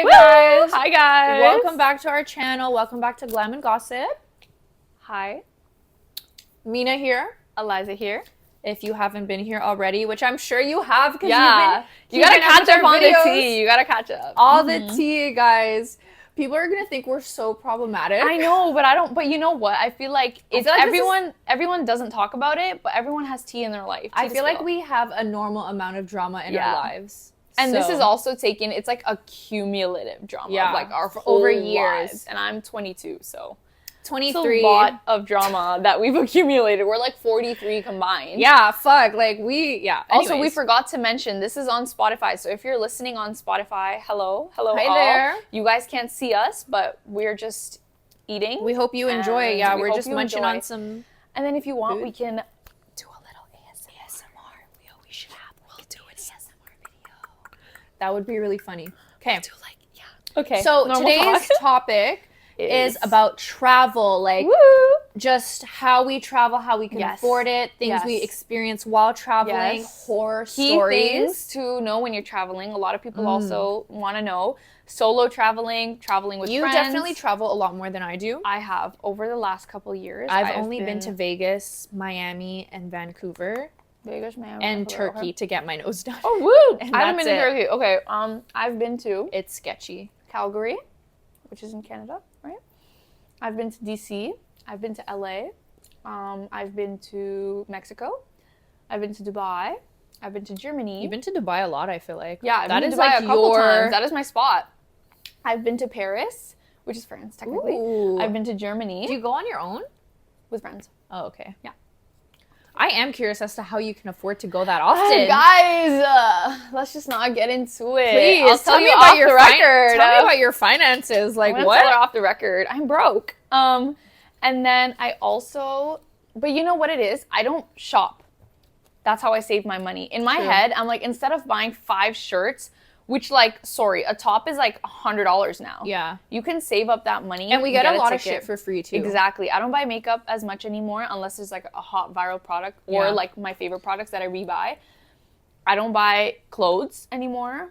Hey guys. Hi guys. Welcome back to our channel. Welcome back to Glam Gossip. Hi. Mina here. Aliza here. If you haven't been here already, which I'm sure you have because you gotta catch up on the tea. You gotta catch up. All the tea, guys. People are gonna think we're so problematic. I know, but I don't. But you know what? I feel like it's everyone doesn't talk about it, but everyone has tea in their life. I feel like we have a normal amount of drama in our lives. And this is also it's like a cumulative drama of like our whole over years. Lives. And I'm 22, so 23. It's a lot of drama that we've accumulated. We're like 43 combined. Yeah, fuck. Like Also, we forgot to mention this is on Spotify. So if you're listening on Spotify, hello, hi all. there. You guys can't see us, but we're just eating. We hope you enjoy. Yeah, we're just munching on some. And then if you want, we can do a little ASMR. We should have. We'll do an ASMR video. That would be really funny. Okay. Okay. So today's topic is about travel, like just how we travel, how we can afford it, things we experience while traveling, horror stories. Things to know when you're traveling. A lot of people also want to know. Solo traveling with friends. You definitely travel a lot more than I do. I have over the last couple years. I've only been to Vegas, Miami, and Vancouver. Vegas, Miami, and Turkey to get my nose done. Oh, woo! I haven't been to Turkey. Okay, I've been to... It's sketchy. Calgary, which is in Canada, right? I've been to DC. I've been to LA. I've been to Mexico. I've been to Dubai. I've been to Germany. You've been to Dubai a lot, I feel like. Yeah, I've been to Dubai a couple times. That is my spot. I've been to Paris, which is France, technically. Ooh. I've been to Germany. Do you go on your own? With friends. Oh, okay. Yeah. I am curious as to how you can afford to go that often. Guys, let's just not get into it. Please, I'll tell you about your record. Tell me about your finances. Like, I'm what? Tell her off the record. I'm broke. And then I also, but you know what it is? I don't shop. That's how I save my money. In my head, I'm like, instead of buying 5 shirts, which a top is like $100 now. Yeah. You can save up that money. And we get a lot of shit for free too. Exactly. I don't buy makeup as much anymore unless there's like a hot viral product or like my favorite products that I rebuy. I don't buy clothes anymore.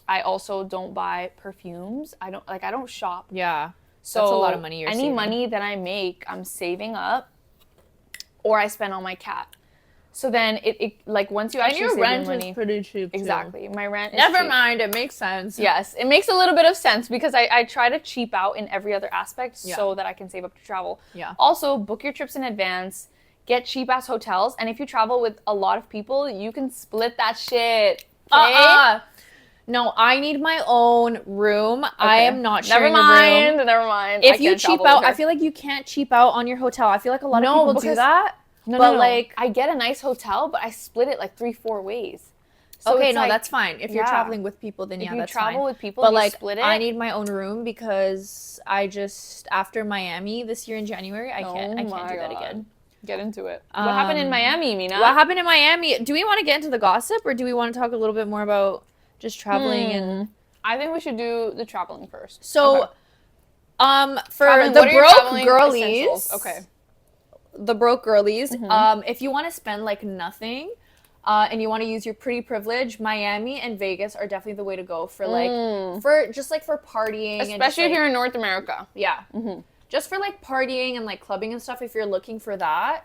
I also don't buy perfumes. I don't shop. Yeah. So that's a lot of money you're saving. Money that I make, I'm saving up or I spend on my cat. So then it like once you actually save your money. And your rent is pretty cheap too. Exactly. My rent is Never mind, it makes sense. Yes, it makes a little bit of sense because I try to cheap out in every other aspect so that I can save up to travel. Yeah. Also, book your trips in advance, get cheap ass hotels, and if you travel with a lot of people, you can split that shit. Okay? No, I need my own room. Okay. I am not sharing a room. Never mind. If you cheap out, I feel like you can't cheap out on your hotel. I feel like a lot of people do that. No. Like, I get a nice hotel, but I split it like 3-4 ways. So okay, no, that's fine. If you're traveling with people, then that's fine. If you travel with people, but like, split it. I need my own room because I just, after Miami this year in January, I can't do that again. Get into it. What happened in Miami, Mina? What happened in Miami? Do we want to get into the gossip or do we want to talk a little bit more about just traveling and... I think we should do the traveling first. So, for the broke girlies... Okay. The broke girlies, if you want to spend like nothing and you want to use your pretty privilege, Miami and Vegas are definitely the way to go for like for partying, especially if you're in North America. Just for like partying and like clubbing and stuff. If you're looking for that,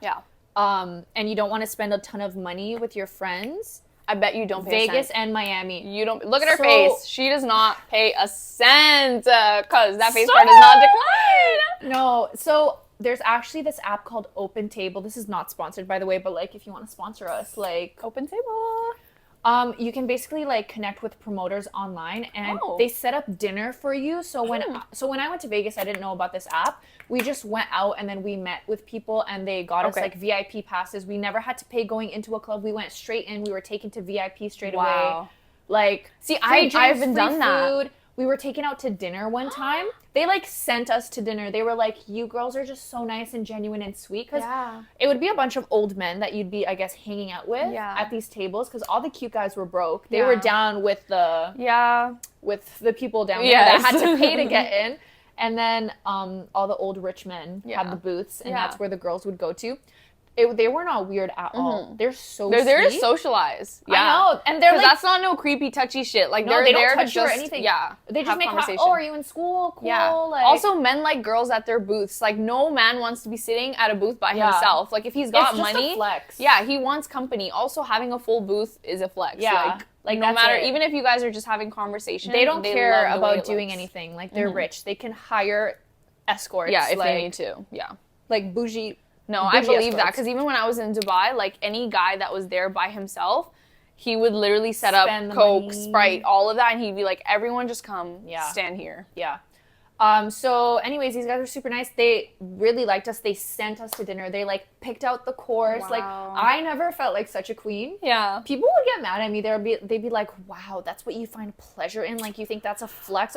and you don't want to spend a ton of money with your friends, I bet you don't pay Vegas a cent. and Miami. You don't look at her face. She does not pay a cent because that face card does not decline. No, so. There's actually this app called Open Table. This is not sponsored, by the way, but like if you want to sponsor us, like Open Table. You can basically like connect with promoters online and they set up dinner for you. So when I went to Vegas, I didn't know about this app. We just went out and then we met with people and they got us like VIP passes. We never had to pay going into a club. We went straight in. We were taken to VIP straight away. Like, see, I haven't done that. We were taken out to dinner one time. They like sent us to dinner. They were like, you girls are just so nice and genuine and sweet. Because it would be a bunch of old men that you'd be, I guess, hanging out with at these tables. Because all the cute guys were broke. They were down with the people down there that had to pay to get in. And then all the old rich men had the booths. And that's where the girls would go to. they were not weird at all. They're so They're there to sweet. Socialize. Yeah. I know. And they're like, that's not no creepy, touchy shit. Like, no, they're they don't there touch to you or just, anything. yeah, they just have make conversation. Oh, are you in school? Cool. Yeah. Like, also, men like girls at their booths. Like, no man wants to be sitting at a booth by himself. Like, if he's got it's just money, a flex. yeah, he wants company. Also, having a full booth is a flex. Yeah. Like no matter, even if you guys are just having conversation, they don't care about doing looks. anything. Like, they're rich. They can hire escorts. Yeah, if like, they need to. Yeah. Like, bougie. No, I believe that, because even when I was in Dubai, like, any guy that was there by himself, he would literally set up Coke, Sprite, all of that, and he'd be like, everyone just come, stand here. Yeah. So anyways, these guys are super nice. They really liked us. They sent us to dinner. They, like, picked out the course. Wow. Like, I never felt like such a queen. Yeah. People would get mad at me. They'd be like, wow, that's what you find pleasure in? Like, you think that's a flex?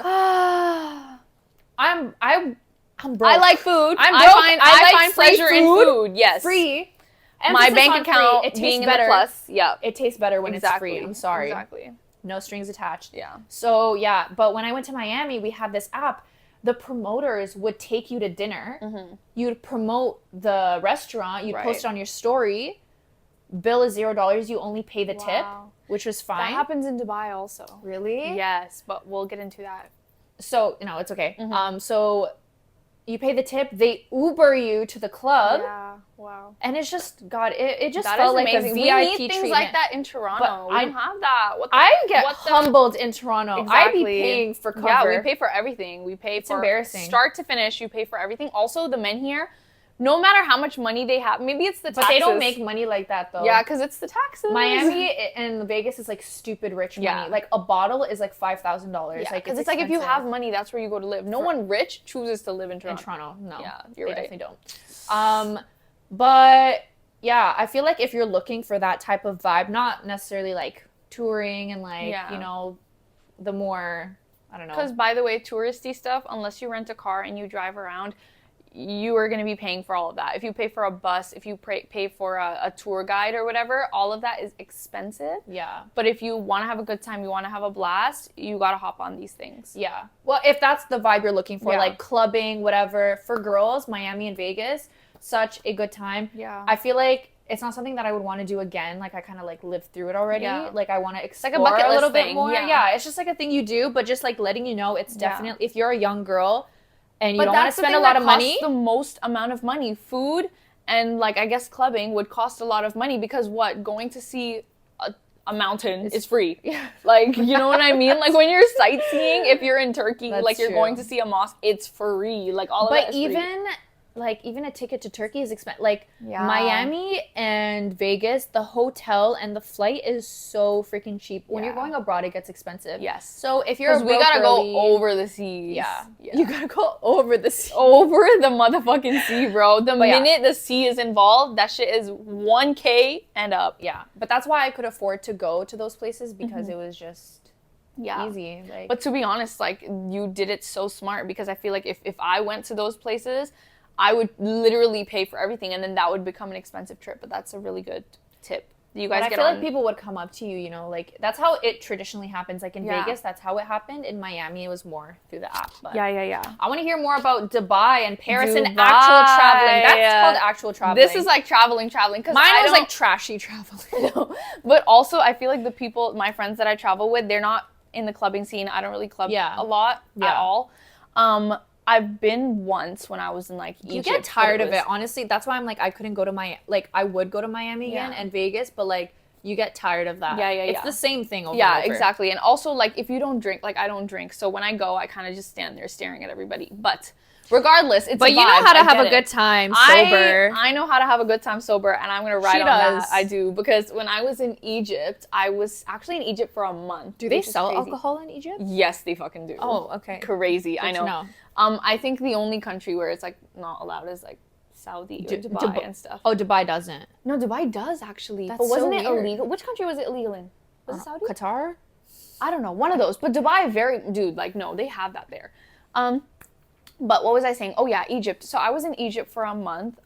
I'm broke. I like food. I'm broke. I find pleasure in food. Yes. Free. My bank account being in the plus. Yeah. It tastes better when it's free. I'm sorry. Exactly. No strings attached. Yeah. So, yeah. But when I went to Miami, we had this app. The promoters would take you to dinner. You'd promote the restaurant. You'd post it on your story. Bill is $0. You only pay the tip, which was fine. That happens in Dubai also. Really? Yes, but we'll get into that. So, no, it's okay. So you pay the tip, they Uber you to the club. Yeah, wow. And it's just, God, it just that felt is like amazing. a VIP treatment. We need things treatment. like that in Toronto. We don't have that. I get humbled in Toronto. Exactly. I'd be paying for cover. Yeah, we pay for everything. We pay for embarrassing. Start to finish, you pay for everything. Also, the men here, no matter how much money they have, maybe it's the taxes. But they don't make money like that, though. Yeah, because it's the taxes. Miami and Vegas is, like, stupid rich money. Like, a bottle is, like, $5,000. Yeah, like, because it's like, if you have money, that's where you go to live. No one rich chooses to live in Toronto. In Toronto, no. Yeah, you're right. They definitely don't. But, yeah, I feel like if you're looking for that type of vibe, not necessarily, like, touring and, like, you know, the more, I don't know. Because, by the way, touristy stuff, unless you rent a car and you drive around, you are going to be paying for all of that. If you pay for a bus, if you pay for a tour guide or whatever, all of that is expensive. Yeah. But if you want to have a good time, you want to have a blast, you got to hop on these things. Yeah. Well, if that's the vibe you're looking for, like clubbing, whatever, for girls, Miami and Vegas, such a good time. Yeah. I feel like it's not something that I would want to do again. Like, I kind of, like, lived through it already. Yeah. Like, I want to explore like a bucket a little list bit thing. more. Yeah. It's just, like, a thing you do, but just, like, letting you know it's definitely, if you're a young girl, and you but don't want to spend a lot of money. The most amount of money, food and, like, I guess clubbing would cost a lot of money, because going to see a mountain is free. Yeah. Like, you know what I mean? Like, when you're sightseeing, if you're in Turkey, like, you're going to see a mosque, it's free. Like, all of that is free. But even a ticket to Turkey is expensive. Like, Miami and Vegas, the hotel and the flight is so freaking cheap. When you're going abroad, it gets expensive. Yes. So if you're we gotta go over the seas. Yeah. You gotta go over the sea. Over the motherfucking sea, bro. The minute the sea is involved, that shit is $1,000 and up. Yeah. But that's why I could afford to go to those places, because it was just easy. Like, but to be honest, like, you did it so smart, because I feel like if I went to those places, I would literally pay for everything, and then that would become an expensive trip. But that's a really good tip. You guys I feel like people would come up to you, you know, like, that's how it traditionally happens. Like, in Vegas, that's how it happened. In Miami, it was more through the app. But yeah. I want to hear more about Dubai and Paris and actual traveling. That's called actual traveling. This is like traveling. Cause mine was like trashy traveling. But also, I feel like the people, my friends that I travel with, they're not in the clubbing scene. I don't really club a lot at all. I've been once when I was in, like, Egypt. You get tired of it, honestly. That's why I'm like, I couldn't go to I would go to Miami again and Vegas, but, like, you get tired of that. Yeah. It's the same thing over and over. Yeah, exactly. And also, like, if you don't drink, like, I don't drink, so when I go, I kind of just stand there staring at everybody. But regardless, it's But a you know vibe. how to have a good time sober. I know how to have a good time sober, and I'm going to ride on that. I do. Because when I was in Egypt, I was actually in Egypt for a month. Do they sell alcohol in Egypt? Yes, they fucking do. Oh, okay. Crazy. Good I know. To know. I think the only country where it's, like, not allowed is, like, Saudi or Dubai and stuff. Oh, Dubai doesn't. No, Dubai does, actually. That's but wasn't so it weird. illegal? Which country was it illegal in? Was it Saudi? Qatar? I don't know. One of those. But Dubai, no, they have that there. But what was I saying? Oh, yeah, Egypt. So I was in Egypt for a month.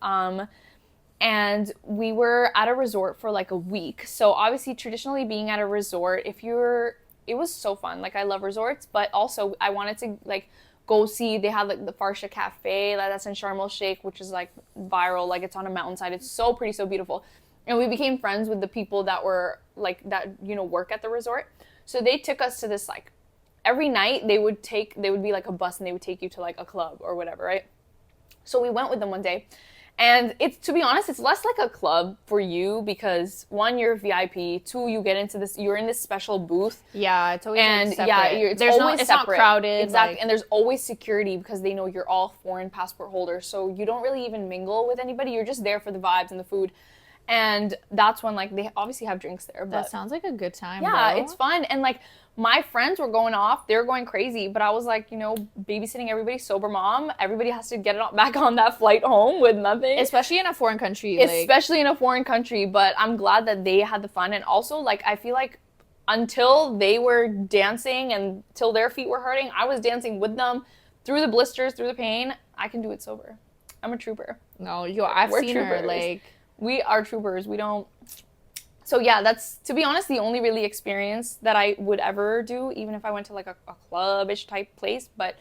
And we were at a resort for, like, a week. So obviously, traditionally being at a resort, it was so fun. Like, I love resorts, but also I wanted to, like, go see, they have like the Farsha Cafe, like, that's in Sharm el Sheikh, which is like viral, like it's on a mountainside. It's so pretty, so beautiful. And we became friends with the people that were like, that, you know, work at the resort. So they took us to this, like, every night they would be like a bus and they would take you to like a club or whatever, right? So we went with them one day. And it's, to be honest, it's less like a club for you because, one, you're VIP. Two, you get into this, you're in this special booth. Yeah, it's always and like separate. Yeah, it's not crowded. Exactly. And there's always security because they know you're all foreign passport holders. So you don't really even mingle with anybody. You're just there for the vibes and the food. And that's when, like, they obviously have drinks there. But that sounds like a good time, yeah, bro. it's fun. And, like, my friends were going off. They were going crazy. But I was, like, you know, babysitting everybody, sober mom. Everybody has to get it back on that flight home with nothing. Especially in a foreign country. Especially in a foreign country. But I'm glad that they had the fun. And also, like, I feel like until they were dancing and till their feet were hurting, I was dancing with them through the blisters, through the pain. I can do it sober. I'm a trooper. No, I've seen her, like... We are troopers. We don't... So, yeah, that's, to be honest, the only really experience that I would ever do, even if I went to, like, a club-ish type place. But,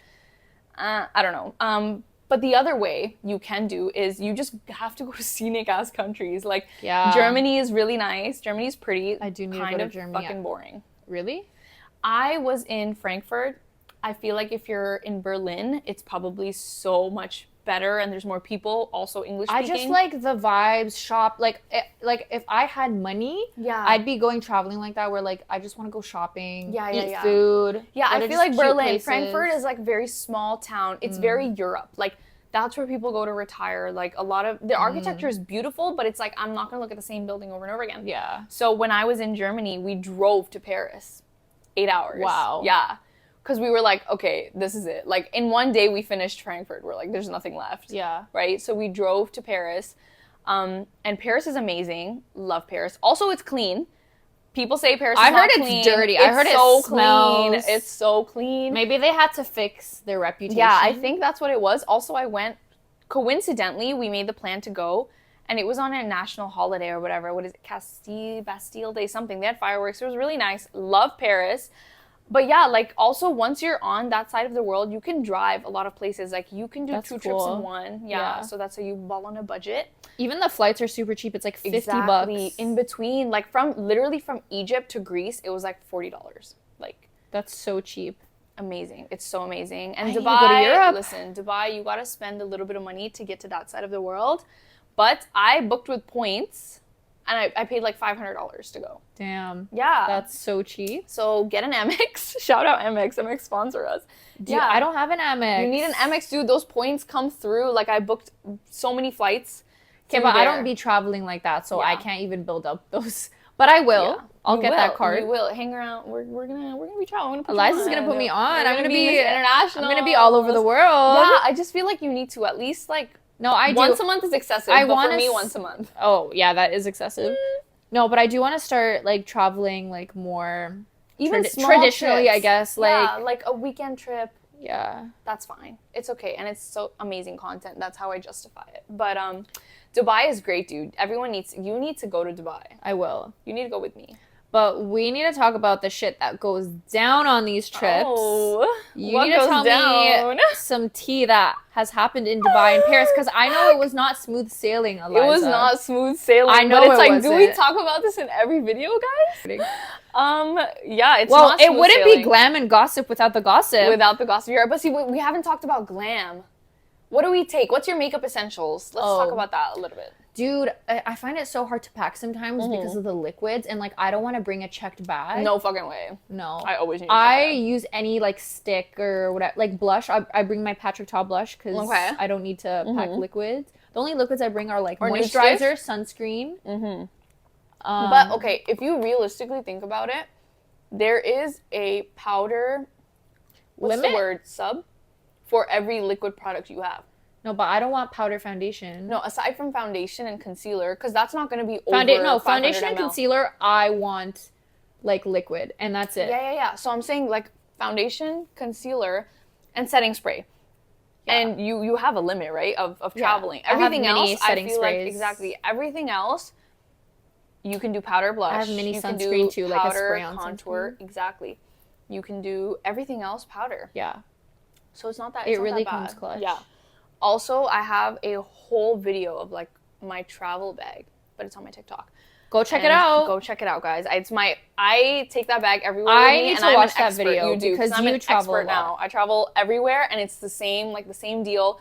I don't know. But the other way you can do is you just have to go to scenic-ass countries. Like, yeah. Germany is really nice. Germany's pretty. I do need kind to go of to Germany. Fucking boring. Really? I was in Frankfurt. I feel like if you're in Berlin, it's probably so much better and there's more people also English speaking. I just like the vibes, shop, like if I had money, I'd be going traveling like that where like I just want to go shopping, eat food. Yeah, I feel like Berlin, Frankfurt is like very small town. It's very Europe. Like that's where people go to retire. Like a lot of the architecture is beautiful, but it's like I'm not gonna look at the same building over and over again. Yeah. So when I was in Germany, we drove to Paris, 8 hours. Wow. Yeah. Because we were like, okay, this is it. Like, in one day, we finished Frankfurt. We're like, there's nothing left. Yeah. Right? So we drove to Paris. And Paris is amazing. Love Paris. Also, it's clean. People say Paris is not clean. I heard it's dirty. I heard so it smells. Clean. It's so clean. Maybe they had to fix their reputation. Yeah, I think that's what it was. Also, I went, coincidentally, we made the plan to go. And it was on a national holiday or whatever. What is it? Bastille Day, something. They had fireworks. It was really nice. Love Paris. But yeah, like also once you're on that side of the world, you can drive a lot of places. Like you can do two trips in one. Yeah. So that's how you ball on a budget. Even the flights are super cheap. It's like $50. In between, like literally from Egypt to Greece, it was like $40. Like that's so cheap. Amazing. It's so amazing. And I Dubai, need to go to Europe. Listen, Dubai, you got to spend a little bit of money to get to that side of the world. But I booked with points. And I paid like $500 to go. Damn. Yeah. That's so cheap. So get an Amex. Shout out Amex. Amex sponsor us. Dude, I don't have an Amex. You need an Amex, dude. Those points come through. Like I booked so many flights. Okay, but I don't be traveling like that, so I can't even build up those. But I will. Yeah. I'll get that card. You will. Hang around. We're gonna be traveling. Eliza's gonna put me on. I'm gonna be international. I'm gonna be all over the world. Yeah, I just feel like you need to at least like. No, I do. Once a month is excessive, but for me, once a month. Oh, yeah, that is excessive. No, but I do want to start, like, traveling, like, more... Even traditionally, trips. I guess. Yeah, like a weekend trip. Yeah. That's fine. It's okay. And it's so amazing content. That's how I justify it. But Dubai is great, dude. You need to go to Dubai. I will. You need to go with me. But we need to talk about the shit that goes down on these trips. Oh, you need to tell me some tea that has happened in Dubai and Paris, because I know it was not smooth sailing, Aliza. It was not smooth sailing. I know but it's like, wasn't. Do we talk about this in every video, guys? Yeah, it's well, not it wouldn't be glam and gossip without the gossip. Without the gossip, but see, we haven't talked about glam. What do we take? What's your makeup essentials? Let's talk about that a little bit. Dude, I find it so hard to pack sometimes because of the liquids, and like I don't want to bring a checked bag. No fucking way. No. I always need use any like stick or whatever, like blush. I bring my Patrick Ta blush because I don't need to pack liquids. The only liquids I bring are like moisturizer, sunscreen. But okay, if you realistically think about it, there is a powder. What's the word? Sub for every liquid product you have. No, but I don't want powder foundation. No, aside from foundation and concealer, because that's not going to be over foundation and concealer, I want, like, liquid, and that's it. Yeah. So I'm saying, like, foundation, concealer, and setting spray. Yeah. And you have a limit, right, of traveling. Everything else, I feel like, exactly. Everything else, you can do powder blush. I have mini sunscreen, too, like a spray on contour. Sunscreen. Exactly. You can do everything else powder. Yeah. So it's not that. It really comes clutch. Yeah. Also, I have a whole video of like my travel bag, but it's on my TikTok. Go check it out. Go check it out, guys. I take that bag everywhere with me, and I'm watch an that expert. video You do, because I'm you an travel expert now. I travel everywhere, and it's the same deal.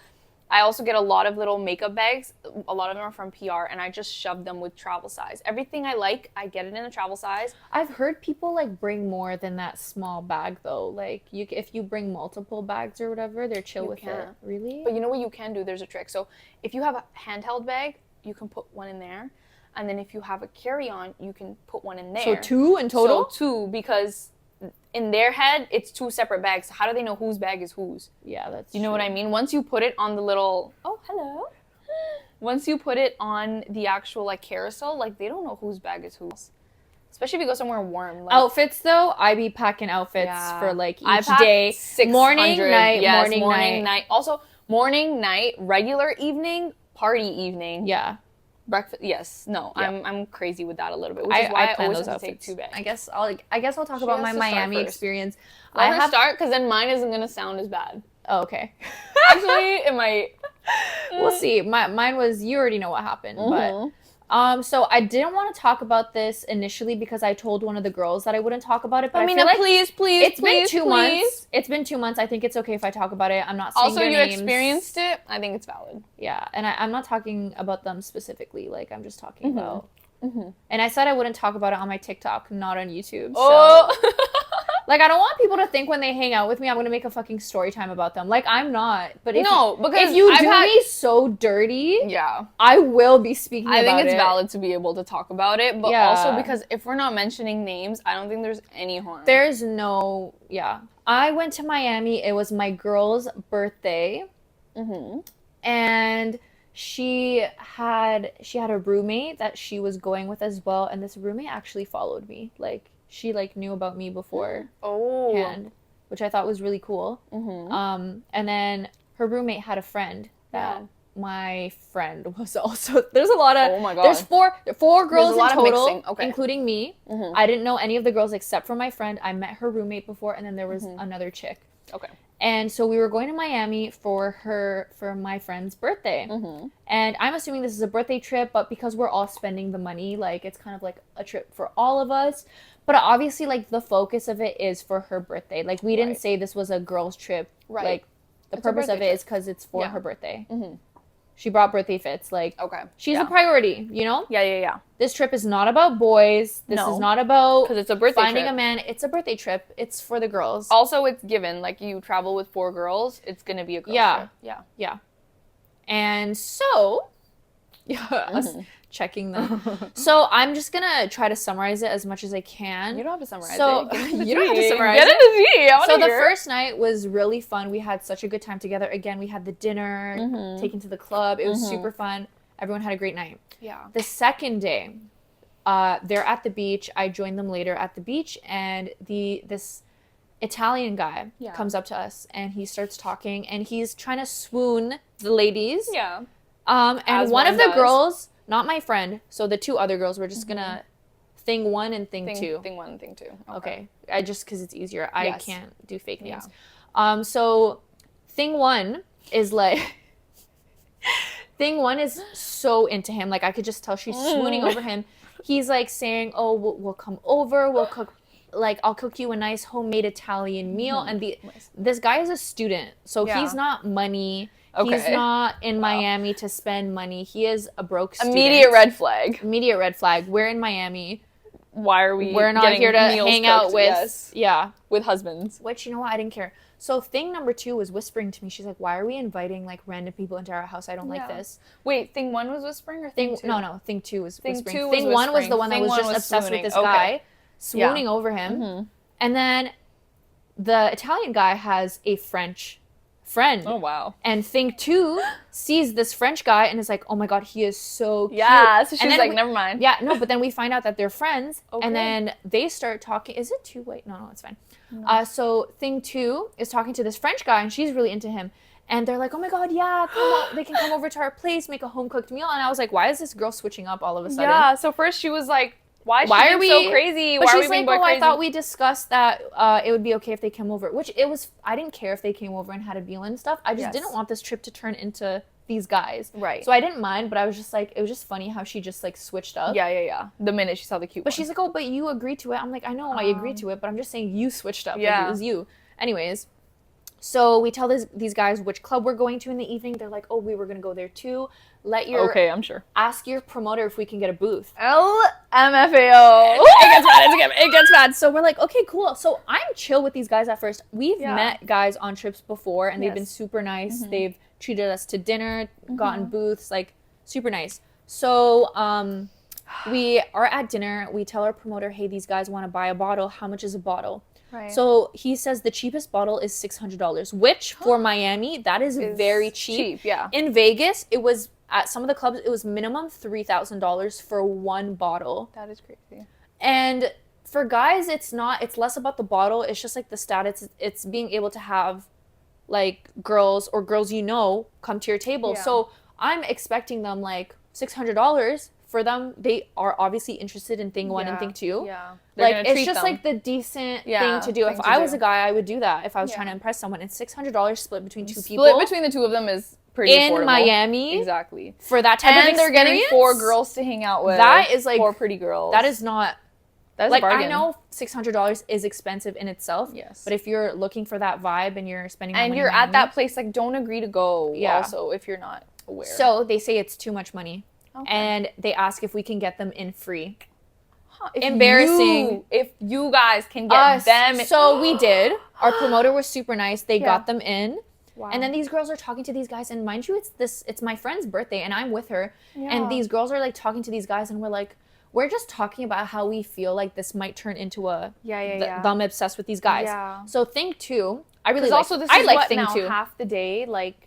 I also get a lot of little makeup bags. A lot of them are from PR, and I just shove them with travel size. Everything I like, I get it in a travel size. I've heard people like bring more than that small bag though. Like if you bring multiple bags or whatever, they're chill with it. Really? But you know what you can do? There's a trick. So if you have a handheld bag, you can put one in there. And then if you have a carry-on, you can put one in there. So 2 in total? So 2, because in their head, it's 2 separate bags. So how do they know whose bag is whose? Yeah, that's You know what I mean? Once you put it on the little... Oh, hello. Once you put it on the actual, like, carousel, like, they don't know whose bag is whose. Especially if you go somewhere warm. Like, outfits, though, I be packing outfits for, like, each day. 600, morning, night, yes, morning, night. Also, morning, night, regular evening, party evening. Yeah. Breakfast, yes. No, yeah. I'm crazy with that a little bit, which is why I always have to take 2 bags. I guess I'll talk about my Miami experience. Let her start, because then mine isn't going to sound as bad. Oh, okay. Actually, it might. We'll see. Mine was, you already know what happened, but so I didn't want to talk about this initially because I told one of the girls that I wouldn't talk about it, but I feel like please, it's been 2 months. It's been 2 months. I think it's okay if I talk about it. I'm not saying also their you names. Experienced it. I think it's valid. Yeah, and I'm not talking about them specifically. Like, I'm just talking about. And I said I wouldn't talk about it on my TikTok, not on YouTube. So. Like, I don't want people to think when they hang out with me, I'm going to make a fucking story time about them. Like, I'm not. But if you do me so dirty, I will be speaking about it. I think it's valid to be able to talk about it. But also because if we're not mentioning names, I don't think there's any harm. There's no, I went to Miami. It was my girl's birthday. And she had a roommate that she was going with as well. And this roommate actually followed me. Like, she like knew about me beforehand, which I thought was really cool. And then her roommate had a friend that my friend was also. There's a lot of. Oh my god. There's four girls in total, including me. I didn't know any of the girls except for my friend. I met her roommate before, and then there was another chick. Okay. And so we were going to Miami for my friend's birthday. And I'm assuming this is a birthday trip, but because we're all spending the money, like, it's kind of like a trip for all of us. But obviously, like, the focus of it is for her birthday. Like, we didn't say this was a girls' trip. Right. Like, the purpose of it is because it's for her birthday. She brought birthday fits. Like, she's a priority, you know? Yeah. This trip is not about boys. This is not about because it's a birthday finding trip. a man. It's a birthday trip. It's for the girls. Also, it's given. Like, you travel with 4 girls, it's going to be a girls' trip. Yeah. And so, us checking them. So I'm just going to try to summarize it as much as I can. You don't have to summarize it. You don't have to summarize it. Get into the So the first night was really fun. We had such a good time together. Again, we had the dinner, taken to the club. It was super fun. Everyone had a great night. Yeah. The second day, they're at the beach. I joined them later at the beach, and this Italian guy comes up to us, and he starts talking, and he's trying to swoon the ladies. Yeah. And one of the girls, not my friend, so the 2 other girls, were just gonna thing 1 and thing 2. Thing 1 and thing 2. Okay. I just because it's easier. I can't do fake names. So thing 1 is like. Thing 1 is so into him. Like, I could just tell she's swooning over him. He's, like, saying, oh, we'll come over. We'll cook, like, I'll cook you a nice homemade Italian meal. And this guy is a student. So he's not money. Okay. He's not in Miami to spend money. He is a broke student. Immediate red flag. Immediate red flag. We're in Miami. Why are we We're not here to hang out with... with husbands. Which, you know what? I didn't care. So thing number 2 was whispering to me. She's like, why are we inviting, like, random people into our house? I don't like this. Wait, thing 1 was whispering or thing 2? No. Thing 2 was whispering. Thing 1 was the one that was just obsessed with this guy, swooning over him. And then the Italian guy has a French friend. Oh, wow. And thing 2 sees this French guy and is like, oh my god, he is so cute. Yeah, so she's like, never mind. Yeah, no, but then we find out that they're friends. And then they start talking. Is it 2? Wait, no, it's fine. So thing 2 is talking to this French guy, and she's really into him. And they're like, oh my god, yeah, they can come over to our place, make a home-cooked meal. And I was like, why is this girl switching up all of a sudden? Yeah, so first she was like, Why are we so crazy? But why she's are we being like, boy crazy? I thought we discussed that it would be okay if they came over. Which I didn't care if they came over and had a meal and stuff. I just didn't want this trip to turn into these guys. Right. So I didn't mind, but I was just like, it was just funny how she just like switched up. Yeah. The minute she saw the cute But she's like, oh, but you agreed to it. I'm like, I know I agreed to it, but I'm just saying you switched up. Yeah. Like, it was you. Anyways, so we tell these guys which club we're going to in the evening. They're like, oh, we were going to go there too. Okay, I'm sure. Ask your promoter if we can get a booth. LMFAO. It gets bad. So we're like, okay, cool. So I'm chill with these guys at first. We've met guys on trips before, and they've been super nice. Mm-hmm. They've treated us to dinner, gotten booths, like super nice. So we are at dinner. We tell our promoter, hey, these guys want to buy a bottle. How much is a bottle? Right. So he says the cheapest bottle is $600, which for Miami, that is very cheap. Yeah. In Vegas, it was at some of the clubs, it was minimum $3,000 for one bottle. That is crazy. And for guys, it's less about the bottle. It's just like the status. It's being able to have like girls or girls come to your table. Yeah. So I'm expecting them like $600 for them. They are obviously interested in thing one and thing two. Yeah. Like it's just like the decent thing to do. If I was a guy, I would do that. If I was trying to impress someone, it's $600 split between two people. Split between the two of them is pretty affordable. In Miami. Exactly. For that type of experience. And they're getting 4 girls to hang out with. That is like 4 pretty girls. That is not. That's like, a bargain. I know $600 is expensive in itself. Yes. But if you're looking for that vibe and you're spending money, and you're at that place, like, don't agree to go. Yeah. Also, if you're not aware. So they say it's too much money. Okay. And they ask if we can get them in free. Embarrassing. If you guys can get them. So we did. Our promoter was super nice. They got them in. Wow. And then these girls are talking to these guys, and mind you, it's my friend's birthday, and I'm with her. Yeah. And these girls are like talking to these guys, and we're just talking about how we feel like this might turn into them obsessed with these guys. Yeah. So thing 2, I really like. Also, this is like thing 2. Half the day like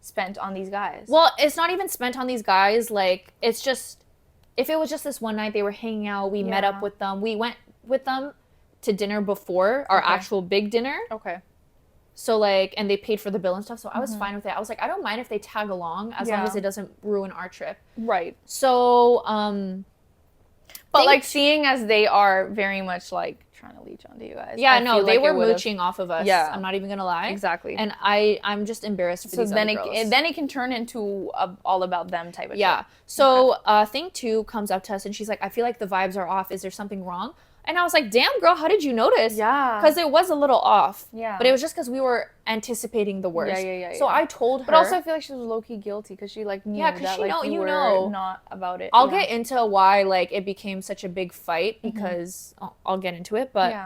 spent on these guys. Well, it's not even spent on these guys. Like it's just, if it was just this one night, they were hanging out. We met up with them. We went with them to dinner before our actual big dinner. Okay. So like, and they paid for the bill and stuff. So I was fine with it. I was like, I don't mind if they tag along as long as it doesn't ruin our trip. Right. So, but like seeing as they are very much like trying to leech onto you guys. Yeah, no, they were mooching off of us. Yeah. I'm not even gonna lie. Exactly. And I'm just embarrassed for these other girls. And then it can turn into all about them type of thing. So thing 2 comes up to us and she's like, I feel like the vibes are off. Is there something wrong? And I was like, damn, girl, how did you notice? Yeah. Because it was a little off. Yeah. But it was just because we were anticipating the worst. Yeah. So I told her. But also I feel like she was low-key guilty because she like knew that like you were not about it. I'll get into why like it became such a big fight because I'll get into it. But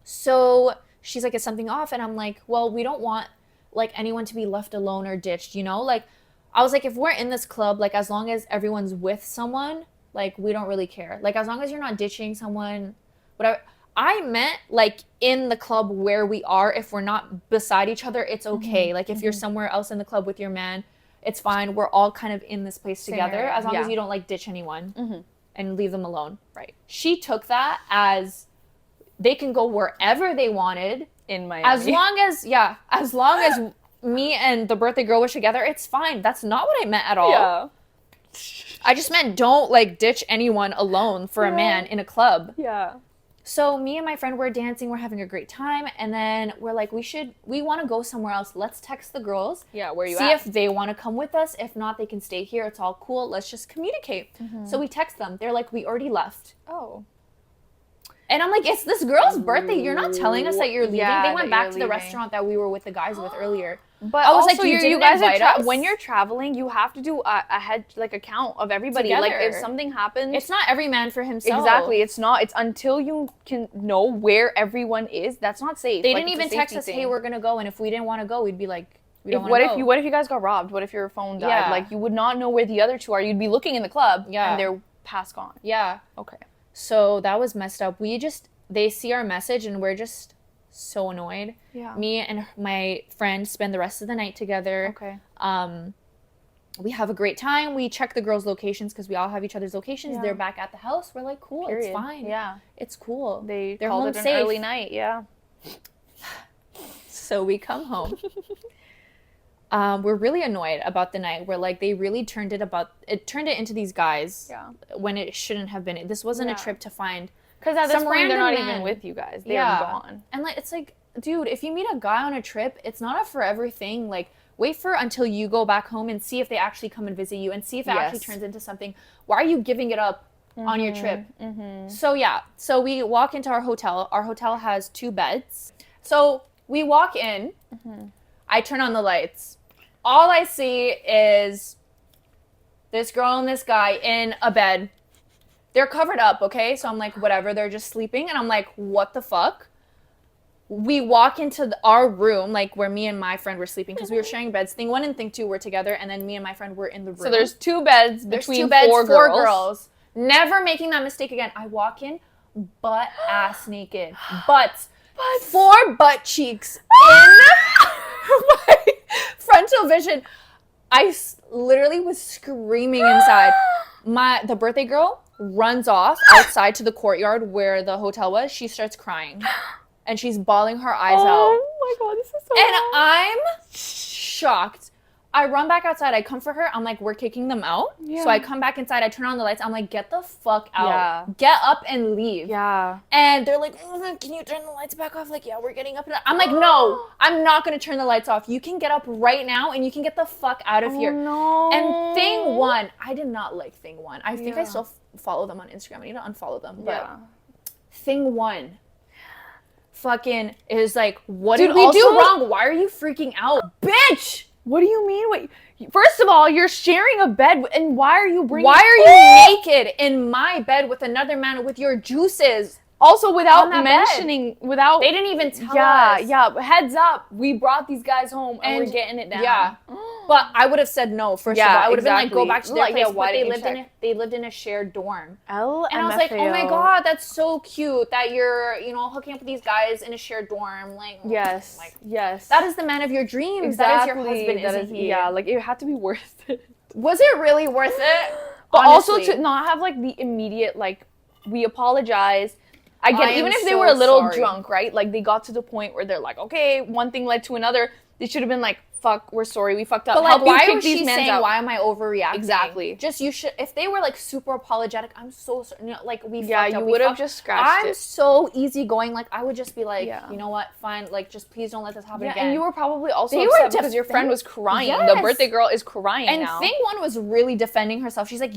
so she's like, is something off? And I'm like, well, we don't want like anyone to be left alone or ditched, Like I was like, if we're in this club, like as long as everyone's with someone, like we don't really care. Like as long as you're not ditching someone, whatever. I meant like in the club where we are, if we're not beside each other, it's okay. Like if you're somewhere else in the club with your man, it's fine. We're all kind of in this place together as long as you don't like ditch anyone and leave them alone. Right. She took that as they can go wherever they wanted in Miami. As long as me and the birthday girl were together, it's fine. That's not what I meant at all. Yeah. I just meant don't like ditch anyone alone for a man in a club. Yeah. So me and my friend were dancing, we're having a great time, and then we're like, we want to go somewhere else. Let's text the girls. Yeah, where you see at? if they want to come with us. If not, they can stay here. It's all cool. Let's just communicate. So we text them. They're like, we already left. Oh. And I'm like, it's this girl's birthday. You're not telling us that you're leaving. Yeah, they went back to the restaurant that we were with the guys with earlier. But I was also, like, you guys are when you're traveling, you have to do a head like a count of everybody. Together. Like if something happens, it's not every man for himself. Exactly, it's not. It's until you can know where everyone is. That's not safe. They didn't even text us, "Hey, we're gonna go." And if we didn't want to go, we'd be like, "We don't want to go." What if you guys got robbed? What if your phone died? Yeah. Like you would not know where the other two are. You'd be looking in the club, and they're past gone. Yeah. Okay. So that was messed up. They see our message, and we're just so annoyed. Yeah. Me and my friend spend the rest of the night together. Okay. We have a great time. We check the girls' locations because we all have each other's locations. Yeah. They're back at the house. We're like, cool, it's fine. Yeah. It's cool. They're called home it an safe. early night, yeah. So we come home. we're really annoyed about the night where like they really turned it into these guys when it shouldn't have been. This wasn't a trip to find, because at this point they're not even with you guys. They're gone. And like it's like, dude, if you meet a guy on a trip, it's not a forever thing. Like, wait for until you go back home and see if they actually come and visit you and see if it actually turns into something. Why are you giving it up on your trip? So we walk into our hotel. Our hotel has 2 beds. So we walk in. I turn on the lights. All I see is this girl and this guy in a bed. They're covered up, okay? So I'm like, whatever, they're just sleeping. And I'm like, what the fuck? We walk into our room, like where me and my friend were sleeping, because we were sharing beds. Thing 1 and thing 2 were together, and then me and my friend were in the room. So there's 2 beds between 4 girls. Never making that mistake again. I walk in, butt ass naked. Butts. 4 butt cheeks in my frontal vision. I literally was screaming inside. The birthday girl runs off outside to the courtyard where the hotel was. She starts crying. And she's bawling her eyes out. Oh my God, this is so And bad. I'm shocked. I run back outside. I comfort her. I'm like, we're kicking them out. Yeah. So I come back inside. I turn on the lights. I'm like, get the fuck out. Yeah. Get up and leave. Yeah. And they're like, can you turn the lights back off? Like, yeah, we're getting up. I'm like, no, I'm not going to turn the lights off. You can get up right now and you can get the fuck out of here. No. And thing 1, I did not like thing 1. I think I still follow them on Instagram. I need to unfollow them. But thing 1. Fucking is like, what did we do wrong? Why are you freaking out? Bitch! What do you mean? Wait, first of all, you're sharing a bed, and why are you bringing... Why are you naked in my bed with another man with your juices? Also, without mentioning, without... They didn't even tell us. Yeah, heads up, we brought these guys home, and we're getting it down. Yeah. But I would have said no, first of all. I would have been like, go back to their place, but they lived in a shared dorm. And I was like, oh my God, that's so cute that you're, hooking up with these guys in a shared dorm. Like, yes. That is the man of your dreams. Exactly. That is your husband, isn't he? Yeah, like, it had to be worth it. Was it really worth it? But honestly, also to not have, like, the immediate, like, we apologize. I get it. Even if they were a little drunk, right? Like, they got to the point where they're like, okay, one thing led to another. They should have been like, fuck, we're sorry, we fucked up. But like, why was she saying, why am I overreacting? Exactly. Just, you should, if they were like super apologetic, I'm so sorry, like, we fucked up. Yeah, you would have just scratched it. I'm so easygoing, like, I would just be like, you know what, fine, like, just please don't let this happen again. And you were probably also upset because your friend was crying. Yes. The birthday girl is crying now. And thing 1 was really defending herself. She's like,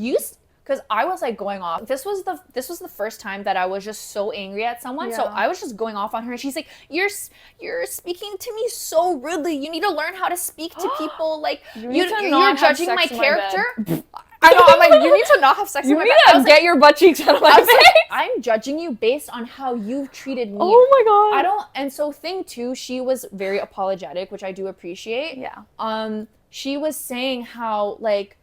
because I was like going off. This was the first time that I was just so angry at someone. Yeah. So I was just going off on her. And she's like, you're speaking to me so rudely. You need to learn how to speak to people. Like, you're judging my character. I know. I'm like, you need to not have sex in my bed. You need to get your butt cheeks out of my face. Like, I'm judging you based on how you've treated me. Oh my God. And so thing 2, she was very apologetic, which I do appreciate. Yeah. She was saying how, like,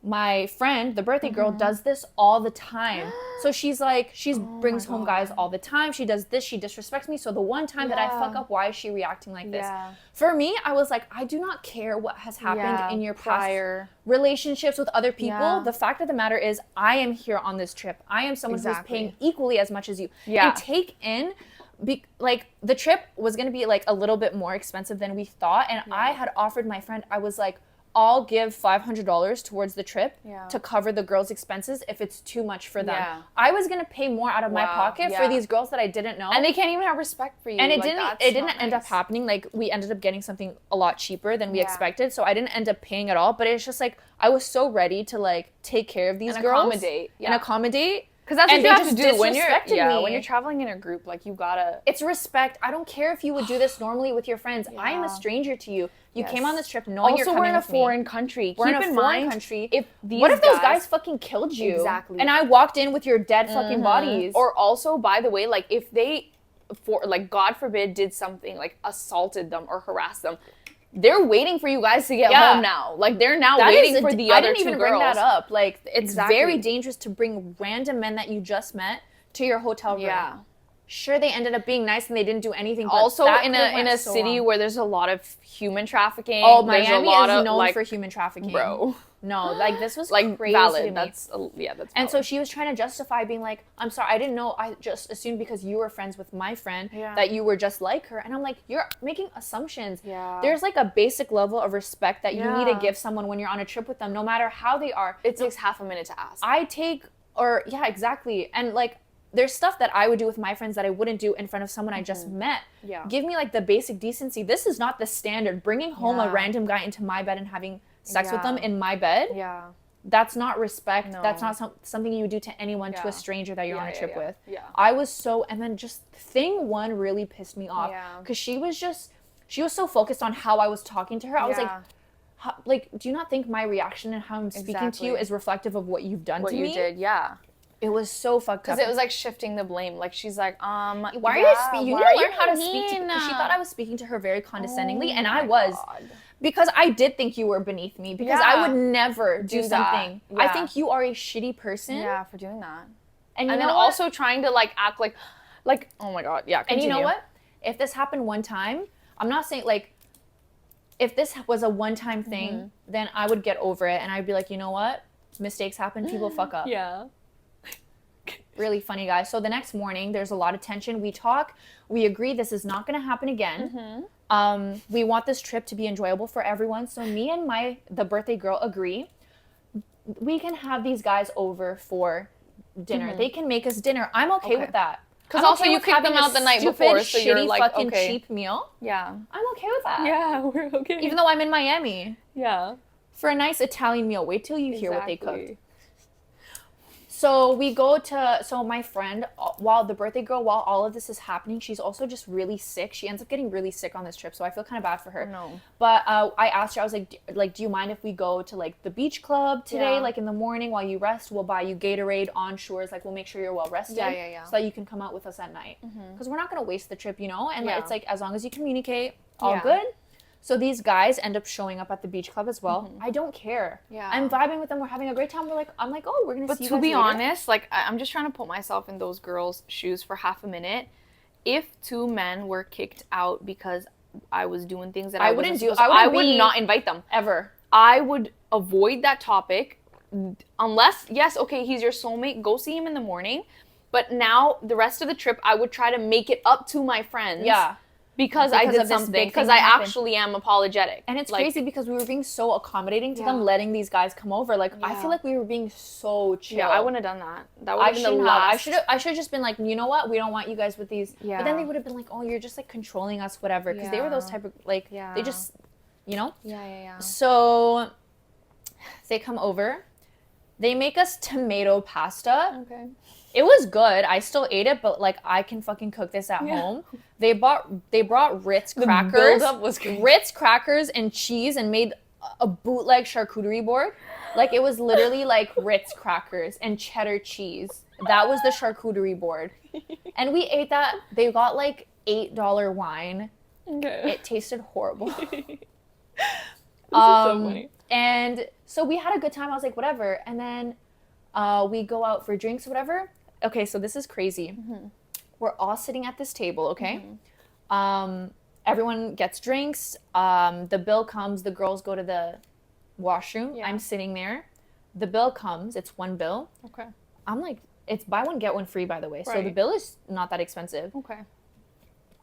my friend, the birthday girl, does this all the time. So she's like, brings home guys all the time. She does this. She disrespects me. So the one time that I fuck up, why is she reacting like this? For me, I was like, I do not care what has happened in your prior relationships with other people. The fact of the matter is, I am here on this trip. I am someone who's paying equally as much as you. And take in... like, the trip was going to be like a little bit more expensive than we thought. And I had offered my friend, I was like, I'll give $500 towards the trip to cover the girls' expenses if it's too much for them. I was gonna pay more out of my pocket for these girls that I didn't know, and they can't even have respect for you. And it didn't end up happening. Like, we ended up getting something a lot cheaper than we expected, so I didn't end up paying at all. But it's just like, I was so ready to like take care of these girls and accommodate. Because that's what you have to do when you're traveling in a group. Like, you gotta... It's respect. I don't care if you would do this normally with your friends. I am a stranger to you. You came on this trip knowing you're coming with me. Also, we're in a foreign country. We're in a foreign country. What if those guys fucking killed you? Exactly. And I walked in with your dead fucking bodies. Or also, by the way, like, if they, God forbid, did something, like, assaulted them or harassed them, they're waiting for you guys to get home now. Like, they're now waiting for the other 2 girls. I didn't even bring that up. Like, it's very dangerous to bring random men that you just met to your hotel room. Sure, they ended up being nice and they didn't do anything. But also, in a city where there's a lot of human trafficking. Oh, Miami is known for human trafficking, bro. No, like this was like crazy valid. To me. That's valid. And so she was trying to justify being like, I'm sorry, I didn't know. I just assumed because you were friends with my friend that you were just like her. And I'm like, you're making assumptions. Yeah. There's like a basic level of respect that you need to give someone when you're on a trip with them, no matter how they are. It takes half a minute to ask. Exactly. And like, there's stuff that I would do with my friends that I wouldn't do in front of someone I just met. Yeah. Give me like the basic decency. This is not the standard. Bringing home a random guy into my bed and having sex with them in my bed. Yeah. That's not respect. No. That's not something you would do to anyone, to a stranger that you're on a trip with. Yeah. I was so, and then just thing one really pissed me off. Because she was so focused on how I was talking to her. I was like, do you not think my reaction and how I'm speaking to you is reflective of what you've done to me? What you did, yeah. It was so fucked up. Because it was like shifting the blame. Like she's like, why are you speaking? You need to learn how to speak to her. She thought I was speaking to her very condescendingly, and I was. God. Because I did think you were beneath me. Because I would never do something. Yeah. I think you are a shitty person. Yeah, for doing that. And then also trying to like act like, oh my God, yeah. Continue. And you know what? If this happened one time, I'm not saying like, if this was a one-time thing, then I would get over it, and I'd be like, you know what? Mistakes happen. People fuck up. Yeah. Really funny, guys. So the next morning, there's a lot of tension. We talk. We agree this is not going to happen again. We want this trip to be enjoyable for everyone. So me and the birthday girl agree. We can have these guys over for dinner. They can make us dinner. I'm okay with that. Because also you kicked them out the night before, so you're like, fucking okay. cheap meal. Yeah. I'm okay with that. Yeah, we're okay. Even though I'm in Miami. Yeah. For a nice Italian meal. Wait till you hear what they cooked. So we go to, my friend, while all of this is happening, she's also just really sick. She ends up getting really sick on this trip, so I feel kind of bad for her. No. But I asked her, I was like, do you mind if we go to like the beach club today, like in the morning while you rest? We'll buy you Gatorade on shores, like we'll make sure you're well rested. Yeah. So that you can come out with us at night. Because we're not going to waste the trip, you know? And it's like, as long as you communicate, all good. So these guys end up showing up at the beach club as well. I don't care. Yeah. I'm vibing with them. We're having a great time. I'm like, oh, we're going to see you guys But to be later. honest, like, I'm just trying to put myself in those girls' shoes for half a minute. If two men were kicked out because I was doing things that I wouldn't do, I would not invite them. Ever. I would avoid that topic unless, yes, okay, he's your soulmate. Go see him in the morning. But now, the rest of the trip, I would try to make it up to my friends. Yeah. Because I did something, because I actually am apologetic. And it's crazy because we were being so accommodating to them, letting these guys come over. Like, I feel like we were being so chill. Yeah, I wouldn't have done that. That would have been the last. I should have just been like, you know what? We don't want you guys with these. Yeah. But then they would have been like, oh, you're just like controlling us, whatever. Because they were those type of, like, they just, you know? Yeah. So they come over. They make us tomato pasta. Okay. It was good. I still ate it, but like I can fucking cook this at home. They brought Ritz crackers. The buildup was crazy. Ritz crackers and cheese, and made a bootleg charcuterie board. Like it was literally like Ritz crackers and cheddar cheese. That was the charcuterie board. And we ate that. They got like $8 wine. Okay. It tasted horrible. This is so funny. And so we had a good time. I was like, whatever. And then we go out for drinks, whatever. Okay, so this is crazy. We're all sitting at this table, okay? Everyone gets drinks. The bill comes. The girls go to the washroom. Yeah. I'm sitting there. The bill comes. It's one bill. Okay. I'm like, it's buy one, get one free, by the way. Right. So the bill is not that expensive. Okay.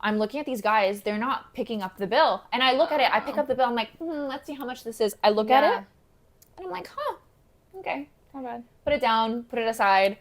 I'm looking at these guys. They're not picking up the bill. And I look at it. I pick up the bill. I'm like, let's see how much this is. I look at it. And I'm like, okay. Not bad. Put it down. Put it aside.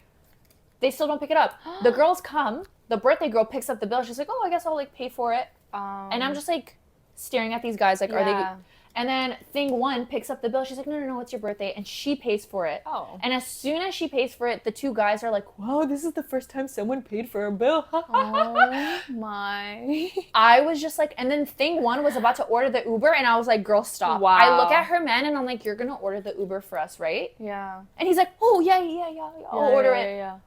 They still don't pick it up. The girls come. The birthday girl picks up the bill. She's like, oh, I guess I'll like pay for it. And I'm just like staring at these guys like, are they... And then thing one picks up the bill. She's like, no, it's your birthday. And she pays for it. Oh. And as soon as she pays for it, the two guys are like, wow, this is the first time someone paid for a bill. Oh my. I was just like, and then thing one was about to order the Uber. And I was like, girl, stop. Wow. I look at her man and I'm like, you're going to order the Uber for us, right? Yeah. And he's like, oh, yeah. I'll order it. Yeah.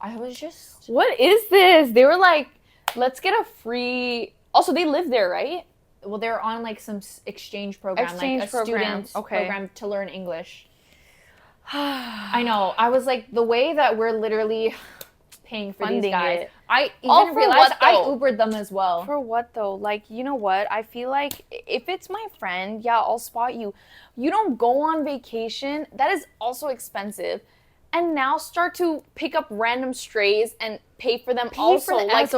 I was just... What is this? They were like, let's get a free... Also, they live there, right? Well, they're on like some exchange program, student program to learn English. I know. I was like, the way that we're literally paying for these guys. It. I even realized I Ubered them as well. For what though? Like, you know what? I feel like if it's my friend, yeah, I'll spot you. You don't go on vacation. That is also expensive. And now start to pick up random strays and pay for them also. Like,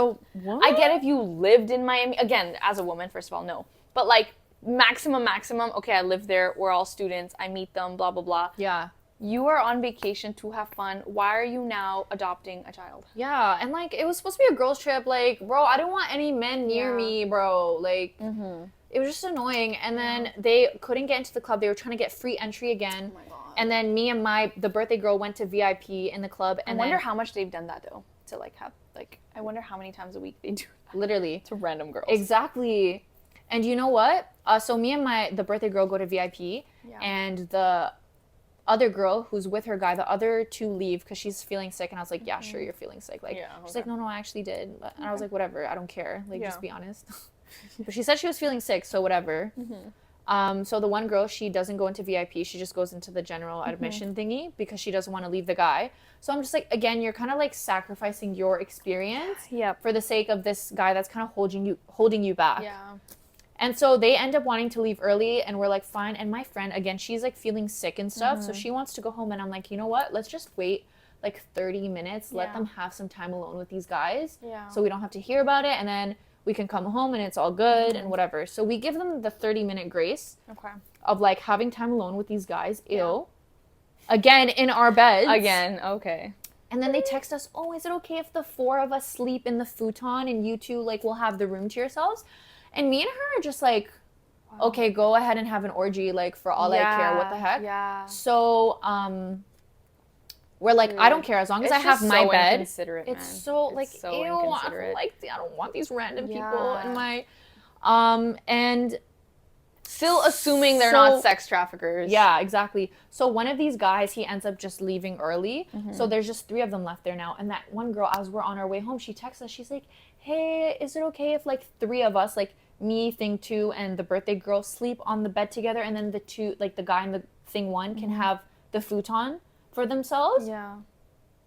I get if you lived in Miami. Again, as a woman, first of all, no. But like, maximum, okay, I live there. We're all students. I meet them, blah, blah, blah. Yeah. You are on vacation to have fun. Why are you now adopting a child? Yeah, and like it was supposed to be a girls' trip. Like, bro, I didn't want any men near me, bro. Like, it was just annoying. And then they couldn't get into the club. They were trying to get free entry again. Oh my god. And then me and the birthday girl went to VIP in the club. And I wonder how much they've done that though. To like have I wonder how many times a week they do that. Literally to random girls. Exactly. And you know what? So me and the birthday girl go to VIP, and the other girl who's with her guy, the other two leave because she's feeling sick, and I was like, yeah, sure, you're feeling sick. Like, she's like, no, I actually did. And I was like, whatever, I don't care. Like, just be honest. But she said she was feeling sick, so whatever. So the one girl, she doesn't go into VIP. She just goes into the general admission thingy because she doesn't want to leave the guy. So I'm just like, again, you're kind of like sacrificing your experience for the sake of this guy that's kind of holding you back. Yeah. And so they end up wanting to leave early, and we're like, fine. And my friend, again, she's like feeling sick and stuff. So she wants to go home, and I'm like, you know what? Let's just wait like 30 minutes. Let them have some time alone with these guys. Yeah. So we don't have to hear about it. And then we can come home and it's all good and whatever. So we give them the 30-minute grace of like having time alone with these guys. Ew. Again, in our beds. Again, okay. And then they text us, oh, is it okay if the 4 of us sleep in the futon and you two like will have the room to yourselves? And me and her are just like, okay, go ahead and have an orgy, like, for all I care. What the heck? Yeah. So, we're like, I don't care as long as I have my bed. Inconsiderate, man. It's so like, ew, I don't want these random people in my, and still assuming they're not sex traffickers. Yeah, exactly. So one of these guys, he ends up just leaving early. So there's just 3 of them left there now. And that one girl, as we're on our way home, she texts us. She's like, hey, is it okay if like 3 of us, like me, thing 2, and the birthday girl sleep on the bed together, and then the 2, like the guy and the thing 1 can have the futon for themselves? Yeah.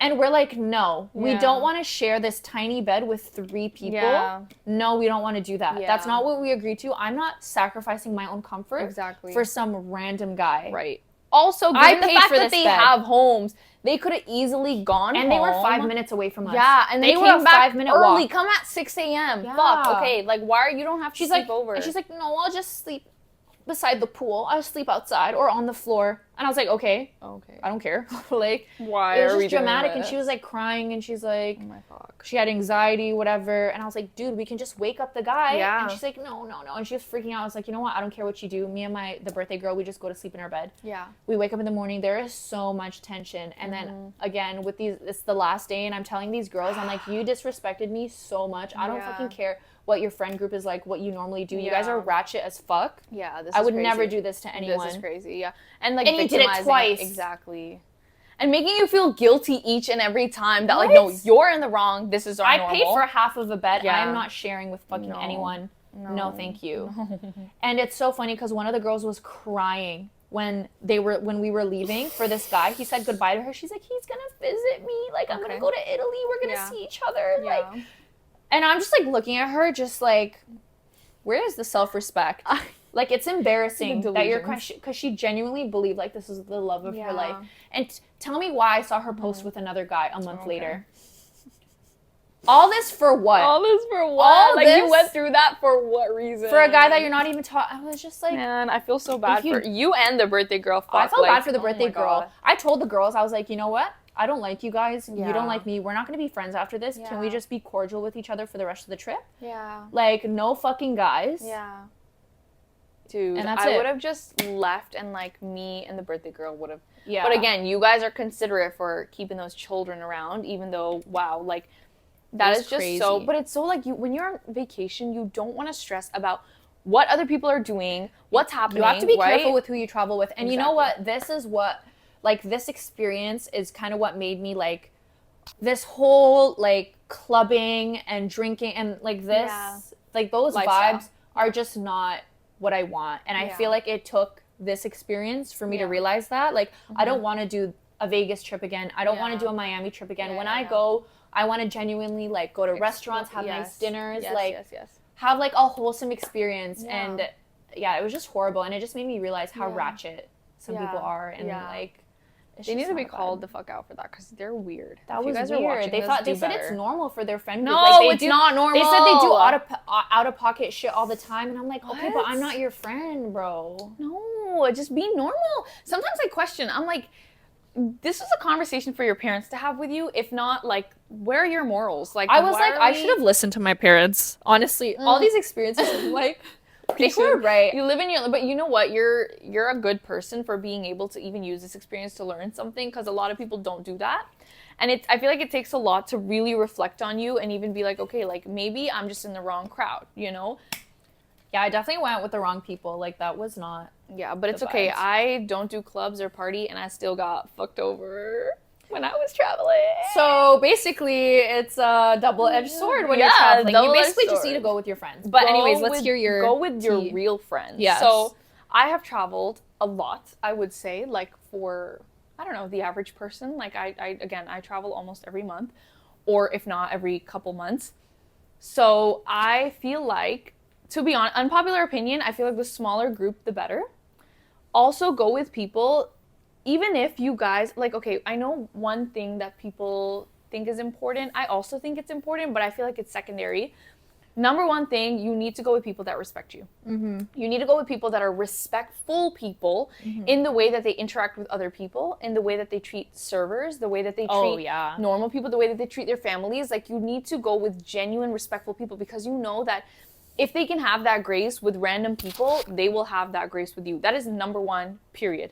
And we're like, no, we don't want to share this tiny bed with 3 people. Yeah. No, we don't want to do that. Yeah. That's not what we agreed to. I'm not sacrificing my own comfort for some random guy. Right. Also, given the fact that they have homes, they could have easily gone and home. They were 5 minutes away from us. Yeah, and they came back 5-minute early. Walk. Come at 6 a.m. Yeah. Fuck, okay, like, why you don't have to sleep over? And she's like, no, I'll just sleep beside the pool. I'll sleep outside or on the floor. And I was like, okay, I don't care. Like, why it was are just dramatic, and she was like crying, and she's like, oh my fuck, she had anxiety, whatever. And I was like, dude, we can just wake up the guy. Yeah. And she's like, no, and she was freaking out. I was like, you know what, I don't care what you do. Me and the birthday girl, we just go to sleep in our bed. Yeah. We wake up in the morning, there is so much tension. And then again with these, it's the last day, and I'm telling these girls, I'm like, you disrespected me so much. I don't fucking care what your friend group is like, what you normally do. You guys are ratchet as fuck. Yeah, I would never do this to anyone. This is crazy, yeah. And like, you did it twice. Exactly. And making you feel guilty each and every time that like, no, you're in the wrong. This is our normal. I paid for half of a bed. Yeah. I am not sharing with fucking anyone. No, thank you. And it's so funny because one of the girls was crying when we were leaving for this guy. He said goodbye to her. She's like, he's gonna visit me. Like, I'm gonna go to Italy. We're gonna see each other. Yeah. Like, and I'm just like looking at her, just like, where is the self-respect? Like, it's embarrassing that you're crying, because she genuinely believed like this is the love of her life. And tell me why I saw her post with another guy a month later. All this for what? You went through that for what reason? For a guy that you're not even I was just like, man, I feel so bad for you and the birthday girl. Fuck, I felt bad for the birthday girl. God. I told the girls, I was like, you know what? I don't like you guys. Yeah. You don't like me. We're not going to be friends after this. Yeah. Can we just be cordial with each other for the rest of the trip? Yeah. Like, no fucking guys. Yeah. Dude, and I would have just left, and like me and the birthday girl would have. Yeah. But again, you guys are considerate for keeping those children around, even though, wow, like, that is just crazy. But it's so like, when you're on vacation, you don't want to stress about what other people are doing, what's happening. You have to be careful with who you travel with. And you know what? This is what, like, this experience is kind of what made me like this whole like clubbing and drinking and like this, like those lifestyle. Vibes are just not what I want. And I feel like it took this experience for me to realize that. Like, I don't want to do a Vegas trip again. I don't want to do a Miami trip again. When I go, I want to genuinely like go to restaurants, have nice dinners, have like a wholesome experience. And it was just horrible. And it just made me realize how ratchet some people are. And like, they need to be called the fuck out for that because they're weird. That was weird. They said it's normal for their friend group. No, like, it's not normal. They said they do out of pocket shit all the time, and I'm like, okay, but I'm not your friend, bro. No, just be normal. Sometimes I question. I'm like, this is a conversation for your parents to have with you. If not, like, where are your morals? Like, I was like, I should have listened to my parents. Honestly, all these experiences, like. They were right. You live in your, but you know what? You're a good person for being able to even use this experience to learn something, because a lot of people don't do that. And I feel like it takes a lot to really reflect on you and even be like, okay, like maybe I'm just in the wrong crowd, you know? Yeah, I definitely went with the wrong people. Like that was not. Yeah, but it's okay. I don't do clubs or party, and I still got fucked over when I was traveling. So basically, it's a double-edged sword when you're traveling. You basically just need to go with your friends. But anyways, let's hear your go with your real friends. Yes. So I have traveled a lot, I would say, like for, I don't know, the average person. Like I travel almost every month, or if not every couple months. So I feel like, to be honest, unpopular opinion, I feel like the smaller group, the better. Also go with people. Even if you guys, like, okay, I know one thing that people think is important. I also think it's important, but I feel like it's secondary. Number one thing, you need to go with people that respect you. Mm-hmm. You need to go with people that are respectful people in the way that they interact with other people, in the way that they treat servers, the way that they treat normal people, the way that they treat their families. Like, you need to go with genuine, respectful people, because you know that if they can have that grace with random people, they will have that grace with you. That is number one, period.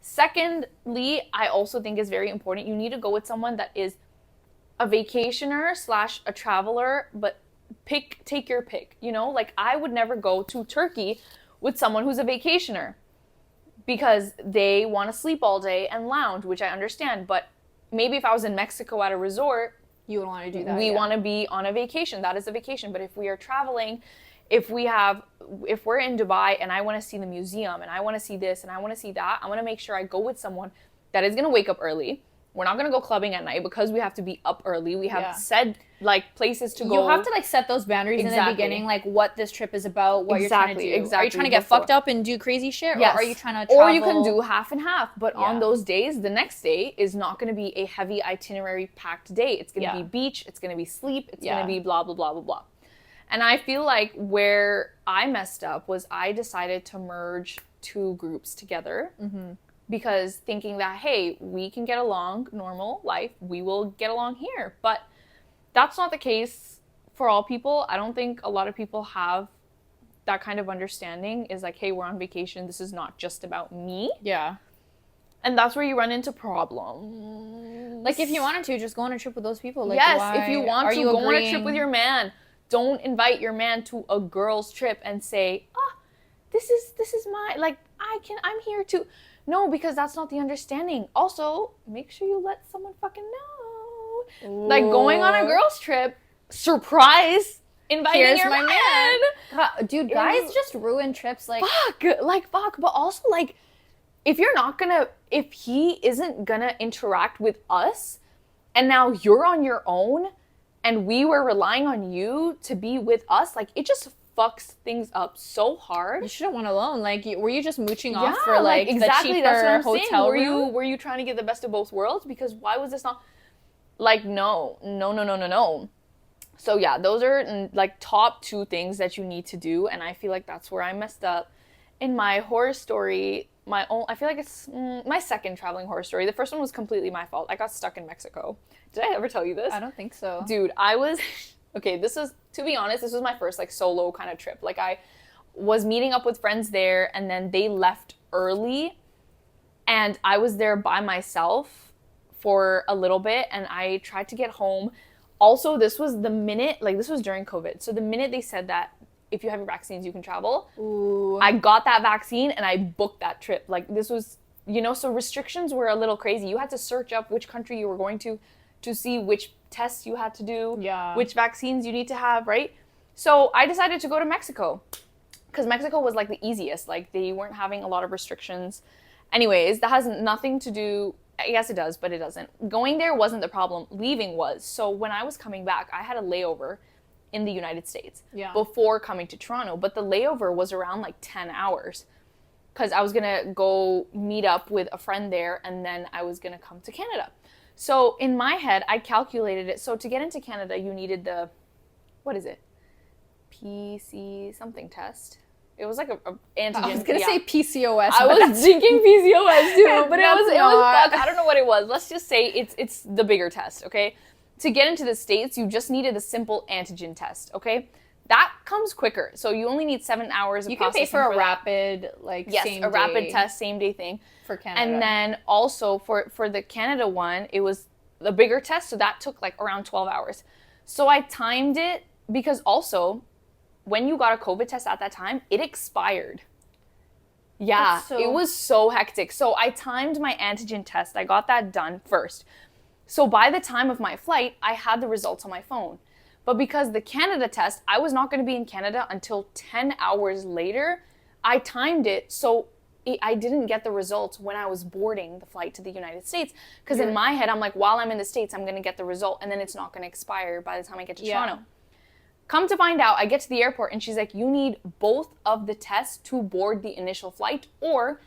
Secondly, I also think is very important. You need to go with someone that is a vacationer / a traveler, but take your pick. You know, like I would never go to Turkey with someone who's a vacationer because they want to sleep all day and lounge, which I understand. But maybe if I was in Mexico at a resort, you would want to do that. We want to be on a vacation. That is a vacation. But if we are traveling, if we're in Dubai and I want to see the museum and I want to see this and I want to see that, I want to make sure I go with someone that is going to wake up early. We're not going to go clubbing at night because we have to be up early. We have said like places to go. You have to like set those boundaries in the beginning, like what this trip is about, what you're trying to do. Are you trying to get fucked up and do crazy shit? Or are you trying to travel? Or you can do half and half. But on those days, the next day is not going to be a heavy itinerary packed day. It's going to be beach. It's going to be sleep. It's going to be blah, blah, blah, blah, blah. And I feel like where I messed up was I decided to merge two groups together because thinking that, hey, we can get along normal life, we will get along here. But that's not the case for all people. I don't think a lot of people have that kind of understanding, is like, hey, we're on vacation. This is not just about me. Yeah. And that's where you run into problems. Like if you wanted to, just go on a trip with those people. Like, yes, if you want to, go on a trip with your man. Don't invite your man to a girl's trip and say, this is my, like, I'm here too. No, because that's not the understanding. Also, make sure you let someone fucking know. Ooh. Like going on a girl's trip, surprise, inviting your man. God, dude, guys just ruin trips. Like, fuck. But also, like, if he isn't gonna interact with us and now you're on your own, and we were relying on you to be with us, like, it just fucks things up so hard. You should have went alone. Like, were you just mooching off for, like, exactly, the cheaper that's what I'm hotel saying. room? Were you trying to get the best of both worlds? Because why was this not... Like, no. So, yeah, those are, like, top two things that you need to do, and I feel like that's where I messed up. In my horror story, I feel like it's my second traveling horror story. The first one was completely my fault. I got stuck in Mexico. Did I ever tell you this? I don't think so. Dude, okay, to be honest, this was my first, like, solo kind of trip. Like, I was meeting up with friends there, and then they left early, and I was there by myself for a little bit, and I tried to get home. Also, this was during COVID. So the minute they said that if you have your vaccines, you can travel, ooh, I got that vaccine, and I booked that trip. Like, this was, so restrictions were a little crazy. You had to search up which country you were going to see which tests you had to do, which vaccines you need to have, right? So I decided to go to Mexico because Mexico was like the easiest. Like, they weren't having a lot of restrictions. Anyways, that has nothing to do Yes, it does, but it doesn't. Going there wasn't the problem. Leaving was. So when I was coming back, I had a layover in the United States before coming to Toronto. But the layover was around like 10 hours because I was going to go meet up with a friend there and then I was going to come to Canada. So in my head, I calculated it. So to get into Canada, you needed the, what is it? PC something test. It was like a antigen. I was gonna say PCOS. I was thinking PCOS too, but it was I don't know what it was. Let's just say it's the bigger test, okay? To get into the States, you just needed a simple antigen test, okay? That comes quicker. So you only need 7 hours of processing. You can pay for a rapid, like, same day. Yes, a rapid test, same day thing. For Canada. And then also for the Canada one, it was the bigger test, so that took like around 12 hours. So I timed it because also when you got a COVID test at that time, it expired. Yeah, it was so hectic. So I timed my antigen test. I got that done first. So by the time of my flight, I had the results on my phone. But because the Canada test, I was not going to be in Canada until 10 hours later, I timed it so I didn't get the results when I was boarding the flight to the United States. Because in my head, I'm like, while I'm in the States, I'm going to get the result, and then it's not going to expire by the time I get to Toronto. Come to find out, I get to the airport and she's like, you need both of the tests to board the initial flight, or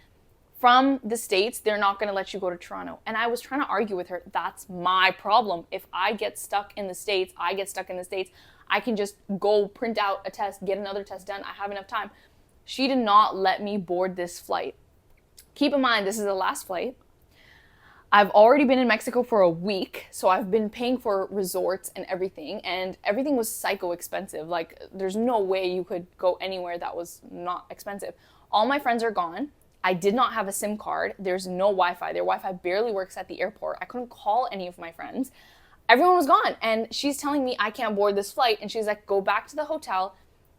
from the States, they're not going to let you go to Toronto. And I was trying to argue with her, that's my problem. If I get stuck in the States, I can just go print out a test, get another test done. I have enough time. She did not let me board this flight. Keep in mind, this is the last flight. I've already been in Mexico for a week, so I've been paying for resorts and everything was psycho expensive. Like, there's no way you could go anywhere that was not expensive. All my friends are gone. I did not have a SIM card. There's no Wi-Fi. Their Wi-Fi barely works at the airport. I couldn't call any of my friends. Everyone was gone, and she's telling me I can't board this flight, and she's like, go back to the hotel,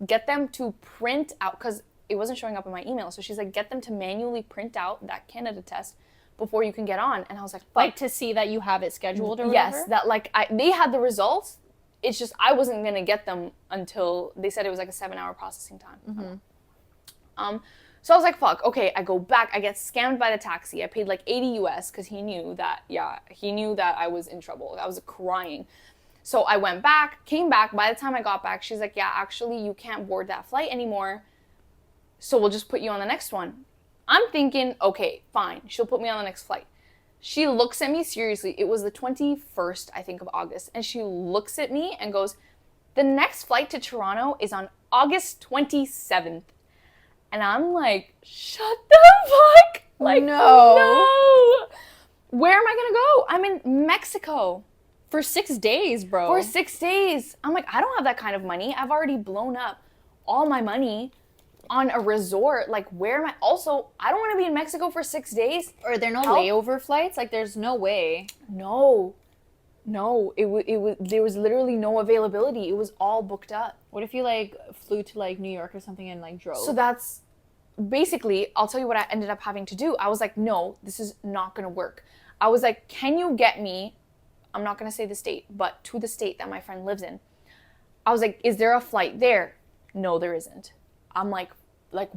get them to print out, because it wasn't showing up in my email, so she's like, get them to manually print out that Canada test before you can get on. And I was like, fuck. Like, to see that you have it scheduled or whatever? Yes, that like they had the results. It's just I wasn't gonna get them until they said it was like a 7-hour processing time. So I was like, fuck, okay, I go back, I get scammed by the taxi. I paid like 80 US because he knew that I was in trouble. I was crying. So I went back, came back. By the time I got back, she's like, yeah, actually you can't board that flight anymore, so we'll just put you on the next one. I'm thinking, okay, fine. She'll put me on the next flight. She looks at me seriously. It was the 21st, I think, of August. And she looks at me and goes, the next flight to Toronto is on August 27th. And I'm like, shut the fuck. Like, no. Where am I going to go? I'm in Mexico. For 6 days, bro. For 6 days. I'm like, I don't have that kind of money. I've already blown up all my money on a resort. Like, where am I? Also, I don't want to be in Mexico for 6 days. Are there no layover flights? Like, there's no way. No, there was literally no availability. It was all booked up. What if you like flew to like New York or something and like drove? So that's basically, I'll tell you what I ended up having to do. I was like, no, this is not going to work. I was like, can you get me, I'm not going to say the state, but to the state that my friend lives in. I was like, is there a flight there? No, there isn't. I'm like,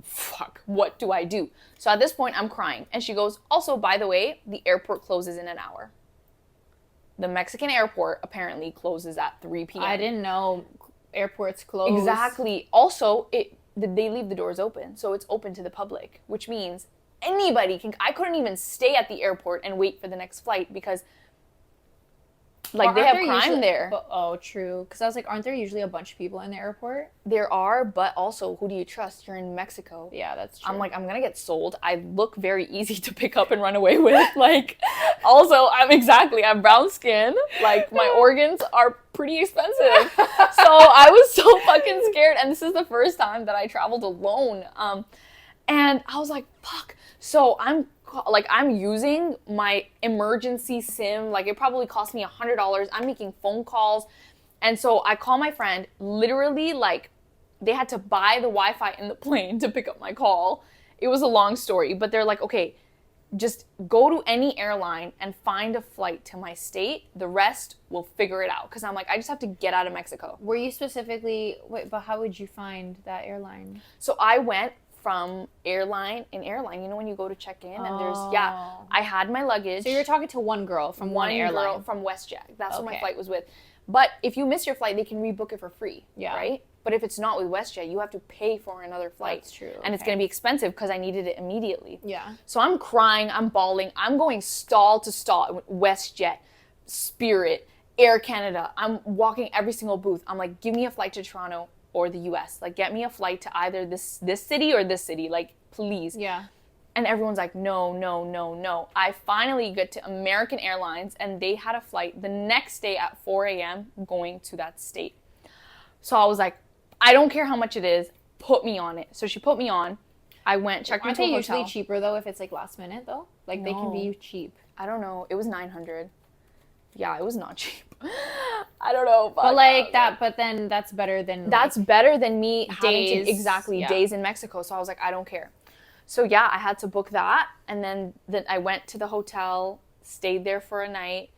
fuck, what do I do? So at this point, I'm crying. And she goes, also, by the way, the airport closes in an hour. The Mexican airport apparently closes at 3 p.m. I didn't know airports close. Exactly. Also, they leave the doors open, so it's open to the public, which means anybody can. I couldn't even stay at the airport and wait for the next flight because, like, they have crime there. Oh, true. Because I was like, aren't there usually a bunch of people in the airport? There are, but also, who do you trust? You're in Mexico. Yeah, that's true. I'm like, I'm gonna get sold. I look very easy to pick up and run away with. Like, also, I'm brown skin. Like, my organs are pretty expensive. So I was so fucking scared. And this is the first time that I traveled alone. And I was like, fuck. So I'm using my emergency SIM. Like, it probably cost me $100. I'm making phone calls. And so I call my friend. Literally, like, they had to buy the Wi-Fi in the plane to pick up my call. It was a long story. But they're like, okay, just go to any airline and find a flight to my state. The rest, we'll figure it out. Because I'm like, I just have to get out of Mexico. Were you specifically... Wait, but how would you find that airline? So I went from airline. You know when you go to check in and there's, I had my luggage. So you're talking to one girl from one airline. Girl from WestJet. That's what my flight was with. But if you miss your flight, they can rebook it for free, right? But if it's not with WestJet, you have to pay for another flight. That's true. And it's going to be expensive because I needed it immediately. Yeah. So I'm crying, I'm bawling, I'm going stall to stall. WestJet, Spirit, Air Canada. I'm walking every single booth. I'm like, give me a flight to Toronto or the US. Like, get me a flight to either this city or this city. Like, please. Yeah. And everyone's like, no, no, no, no. I finally get to American Airlines, and they had a flight the next day at 4 a.m. going to that state. So I was like, I don't care how much it is. Put me on it. So she put me on. I went, checked into a hotel. Aren't they usually cheaper, though, if it's, like, last minute, though? Like, they can be cheap. I don't know. It was $900. Yeah, it was not cheap. I don't know. But, like, but then that's better than... That's better than me having days. Days in Mexico. So I was like, I don't care. So yeah, I had to book that, and then I went to the hotel, stayed there for a night,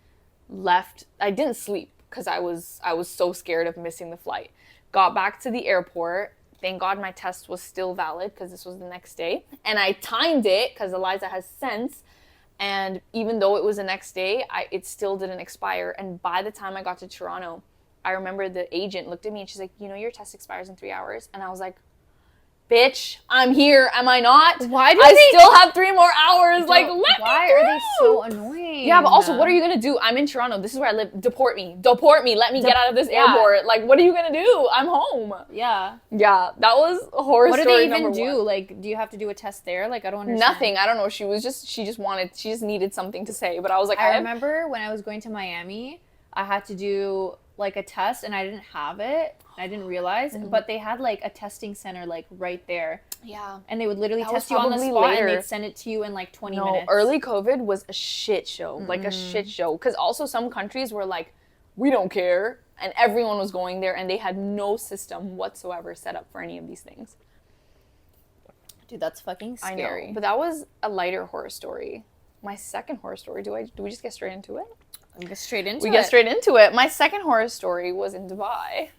left. I didn't sleep because I was so scared of missing the flight. Got back to the airport. Thank God my test was still valid because this was the next day, and I timed it because Aliza has sense. And even though it was the next day, it still didn't expire. And by the time I got to Toronto, I remember the agent looked at me and she's like, you know, your test expires in 3 hours, and I was like, bitch, I'm here, am I not? Why do I still have 3 more hours? Like, let me through. Why are they so annoying? Yeah, but also, what are you gonna do? I'm in Toronto. This is where I live. Deport me. Let me get out of this airport. Like, what are you gonna do? I'm home. Yeah. Yeah, that was a horror story. What do they even do? Like, do you have to do a test there? Like, I don't understand. Nothing. I don't know. She just needed something to say. But I was like, I remember when I was going to Miami, I had to do like a test and I didn't have it. I didn't realize, but they had like a testing center like right there. Yeah. And they would literally test you on the spot and they'd send it to you in like 20 minutes. Early COVID was a shit show. Like a shit show. Because also some countries were like, we don't care. And everyone was going there and they had no system whatsoever set up for any of these things. Dude, that's fucking scary. I know. But that was a lighter horror story. My second horror story, do we just get straight into it? We get straight into it. My second horror story was in Dubai.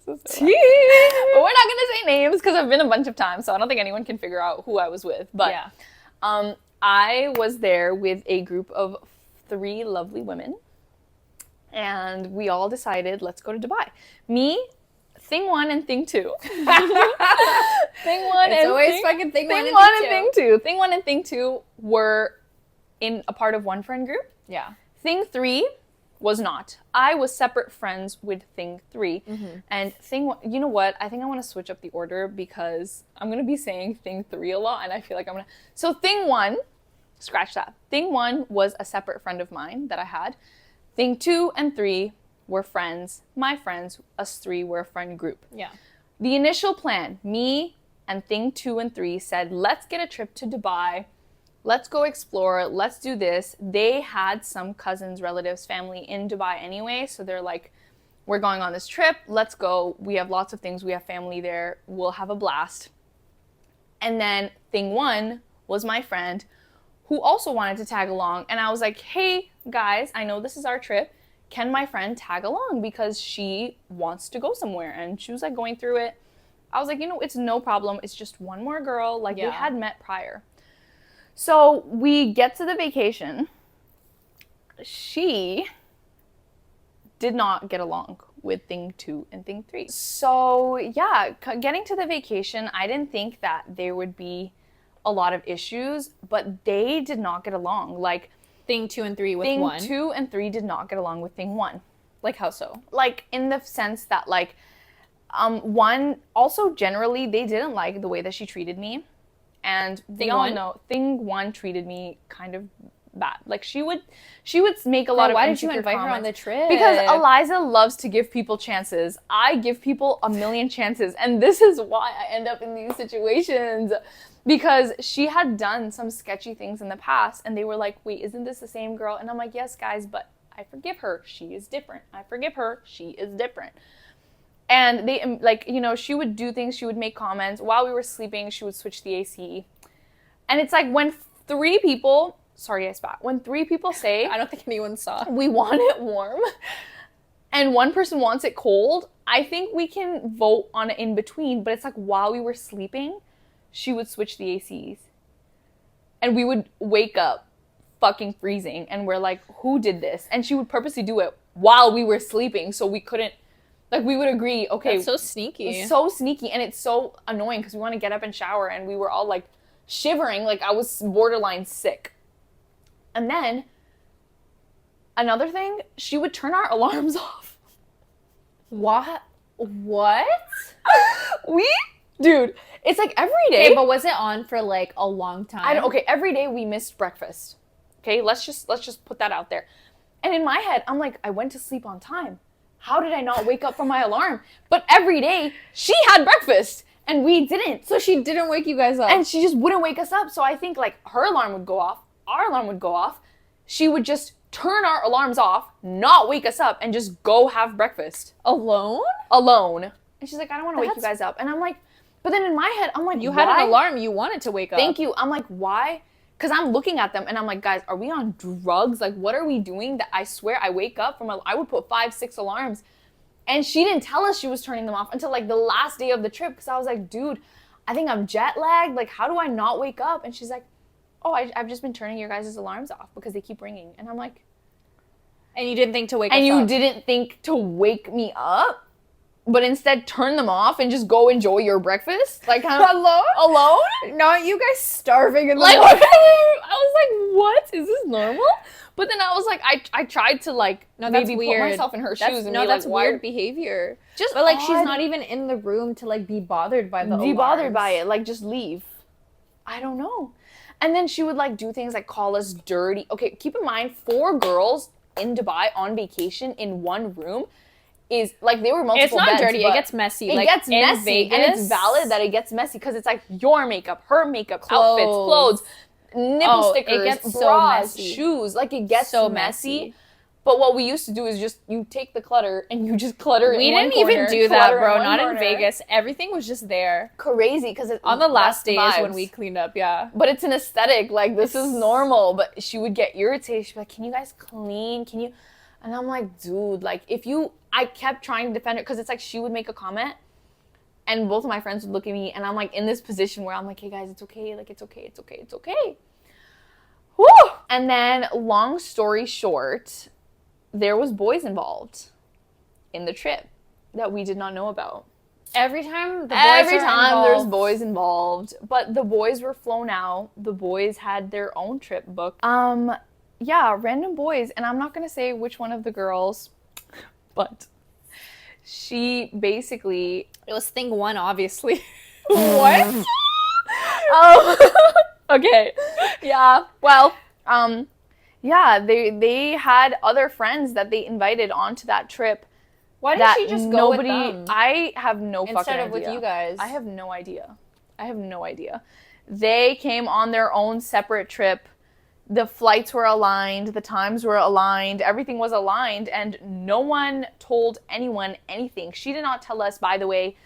But we're not gonna say names because I've been a bunch of times, so I don't think anyone can figure out who I was with. But I was there with a group of 3 lovely women, and we all decided, let's go to Dubai. Me, thing 1 and thing 2. Thing 1 it's always fucking thing 1 and thing 2. Thing 1 and thing 2 were in a part of one friend group. Yeah. Thing 3 was not. I was separate friends with thing 3. And thing 1, you know what? I think I want to switch up the order because I'm going to be saying thing 3 a lot and I feel like I'm going to... So thing 1, scratch that. Thing 1 was a separate friend of mine that I had. Thing 2 and 3 were friends, my friends. Us 3 were a friend group. Yeah. The initial plan, me and thing 2 and 3 said, let's get a trip to Dubai. Let's go explore. Let's do this. They had some cousins, relatives, family in Dubai anyway. So they're like, we're going on this trip. Let's go. We have lots of things. We have family there. We'll have a blast. And then thing 1 was my friend who also wanted to tag along. And I was like, hey, guys, I know this is our trip. Can my friend tag along? Because she wants to go somewhere. And she was like going through it. I was like, you know, it's no problem. It's just one more girl. Like they had met prior. So we get to the vacation. She did not get along with thing 2 and thing 3. So yeah, getting to the vacation, I didn't think that there would be a lot of issues, but they did not get along. Like thing 2 and 3 with 1. Thing 2 and 3 did not get along with thing 1. Like how so? Like in the sense that like, 1, also generally they didn't like the way that she treated me. And they all know thing 1 treated me kind of bad. Like she would make a lot of. Why did you invite her on the trip? Because Aliza loves to give people chances. I give people a million chances, and this is why I end up in these situations. Because she had done some sketchy things in the past, and they were like, "Wait, isn't this the same girl?" And I'm like, "Yes, guys, but I forgive her. She is different. I forgive her. She is different." And they, like, you know, she would do things, she would make comments. While we were sleeping, she would switch the AC. And it's like when 3 people, sorry I spat, when 3 people say, I don't think anyone saw, we want it warm, and one person wants it cold, I think we can vote on an in-between, but it's like while we were sleeping, she would switch the ACs. And we would wake up fucking freezing, and we're like, who did this? And she would purposely do it while we were sleeping, so we couldn't, like, we would agree, okay. That's so sneaky. It's so sneaky, and it's so annoying, because we want to get up and shower, and we were all, like, shivering, like I was borderline sick. And then, another thing, she would turn our alarms off. What? Dude, it's like every day. Okay, but was it on for like a long time? Okay, every day we missed breakfast. Okay, let's just put that out there. And in my head, I'm like, I went to sleep on time. How did I not wake up from my alarm? But every day, she had breakfast, and we didn't. So she didn't wake you guys up? And she just wouldn't wake us up. So I think, like, her alarm would go off, our alarm would go off. She would just turn our alarms off, not wake us up, and just go have breakfast. Alone? Alone. And she's like, I don't want to wake you guys up. And I'm like, but then in my head, I'm like, you had an alarm. You wanted to wake up. Thank you. I'm like, why? Because I'm looking at them, and I'm like, guys, are we on drugs? Like, what are we doing? That I swear I wake up from I would put 5, 6 alarms. And she didn't tell us she was turning them off until, like, the last day of the trip. Because I was like, dude, I think I'm jet lagged. Like, how do I not wake up? And she's like, oh, I've just been turning your guys' alarms off because they keep ringing. And I'm like... And you didn't think to wake us up? And you didn't think to wake me up? But instead turn them off and just go enjoy your breakfast? Like, alone? Alone? Not you guys starving in the like, morning. I was like, what? Is this normal? But then I was like, I tried to, like, maybe put myself in her shoes and be that's like, weird behavior. Just But, like, odd. she's not even in the room to, like, be bothered by the alarms. Bothered by it. Like, just leave. I don't know. And then she would, like, do things like call us dirty. Okay, keep in mind, 4 girls in Dubai on vacation in one room is, like, they were multiple It's not beds, dirty. It gets messy. It like, gets messy. Vegas, and it's valid that it gets messy because it's, like, your makeup, her makeup, outfits, clothes, nipple stickers, it gets bras, so messy. shoes. Like, it gets so messy. But what we used to do is just, you take the clutter and you just clutter it in one corner. We didn't even do that, bro. Not in Vegas. Everything was just there. Crazy, because it's on the last days vibes. when we cleaned up, yeah. But it's an aesthetic. Like, this is normal. But she would get irritated. She'd be like, can you guys clean? Can you? And I'm like, dude, like, I kept trying to defend her, because it's like she would make a comment and both of my friends would look at me and I'm like in this position where I'm like, hey guys, it's okay. Like, it's okay. It's okay. It's okay. Woo! And then, long story short, there was boys involved in the trip that we did not know about. Every time there's boys involved, but the boys were flown out. The boys had their own trip booked. Yeah, random boys, and I'm not gonna say which one of the girls, but she basically... It was thing 1, obviously. What? Okay. Yeah. Well, yeah, they had other friends that they invited onto that trip. Why didn't she just go with them? I have no fucking idea. Instead of with you guys. I have no idea. They came on their own separate trip. The flights were aligned, the times were aligned, everything was aligned, and no one told anyone anything. She did not tell us, by the way,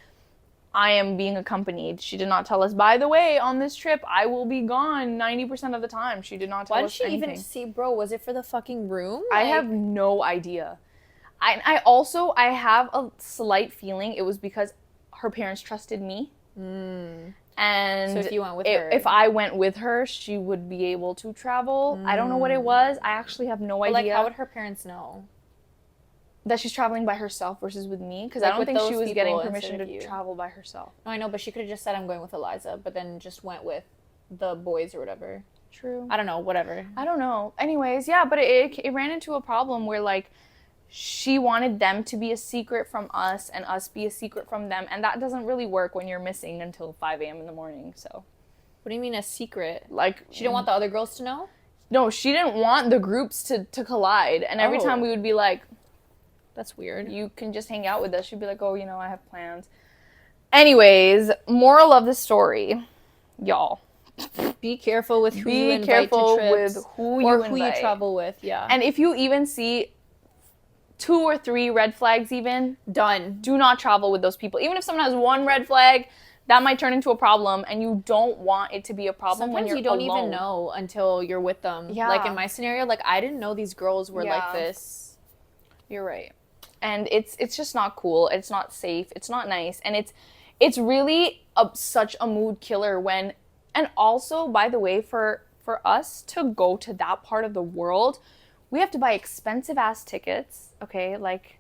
I am being accompanied. She did not tell us, by the way, on this trip, I will be gone 90% of the time. She did not tell us anything. Why did she even see, bro? Was it for the fucking room? I have no idea. I have a slight feeling it was because her parents trusted me. And so if you went with her, if I went with her, she would be able to travel. I don't know what it was. I actually have no idea. Like, how would her parents know that she's traveling by herself versus with me? Because I don't think she was getting permission to travel by herself. No, I know, but she could have just said, I'm going with Aliza, but then just went with the boys or whatever. True. I don't know, whatever. I don't know. Anyways, yeah, but it ran into a problem where, like, she wanted them to be a secret from us and us be a secret from them. And that doesn't really work when you're missing until 5 a.m. in the morning, so. What do you mean a secret? Like, she didn't want the other girls to know? No, she didn't want the groups to collide. And every time we would be like, that's weird. You can just hang out with us. She'd be like, oh, you know, I have plans. Anyways, moral of the story, y'all. Be careful with who you invite to trips. With who you invite. Who you travel with, yeah. And if you even see 2 or 3 red flags even, done. Do not travel with those people. Even if someone has 1 red flag, that might turn into a problem, and you don't want it to be a problem. Sometimes when you're you don't alone. even know until you're with them. Yeah. Like in my scenario, like I didn't know these girls were like this. You're right. And it's just not cool. It's not safe. It's not nice. And it's really such a mood killer when, and also, by the way, for us to go to that part of the world, we have to buy expensive ass tickets. Okay, like,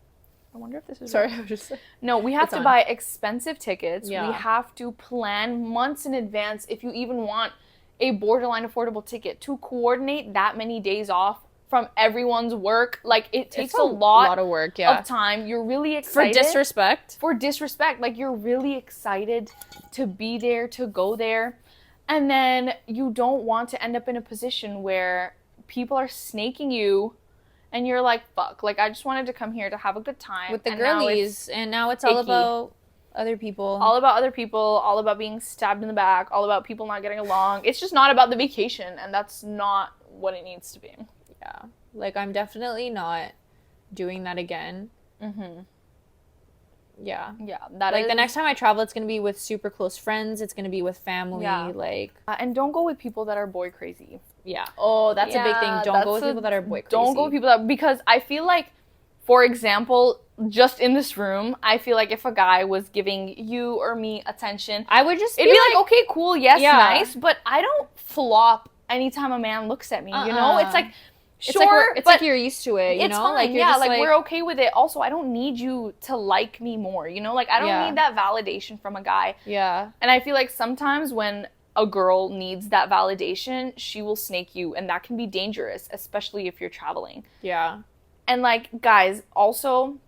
I wonder if this is sorry. right. I was just No, we have to buy expensive tickets. Yeah. We have to plan months in advance if you even want a borderline affordable ticket to coordinate that many days off from everyone's work. Like, it takes a lot of work, of time. You're really excited. For disrespect. Like, you're really excited to be there, to go there. And then you don't want to end up in a position where people are snaking you and you're like, fuck, like, I just wanted to come here to have a good time. With the girlies. And now it's all about other people. All about other people, all about being stabbed in the back, all about people not getting along. It's just not about the vacation, and that's not what it needs to be. Yeah. Like, I'm definitely not doing that again. Mm-hmm. Yeah. Yeah. The next time I travel, it's going to be with super close friends. It's going to be with family. Yeah. Like. And don't go with people that are boy crazy. Yeah. Oh, that's a big thing. Don't go with people that are boy crazy. Don't go with people that, because I feel like, for example, just in this room, I feel like if a guy was giving you or me attention, I would just it'd be like, okay, cool, yes, nice, but I don't flop anytime a man looks at me, you know? It's like, sure, it's like you're used to it, you know? Fine. Like, you're just like, we're okay with it. Also, I don't need you to like me more, you know? Like, I don't need that validation from a guy. Yeah. And I feel like sometimes when a girl needs that validation, she will snake you, and that can be dangerous, especially if you're traveling. Yeah. And, like, guys, also,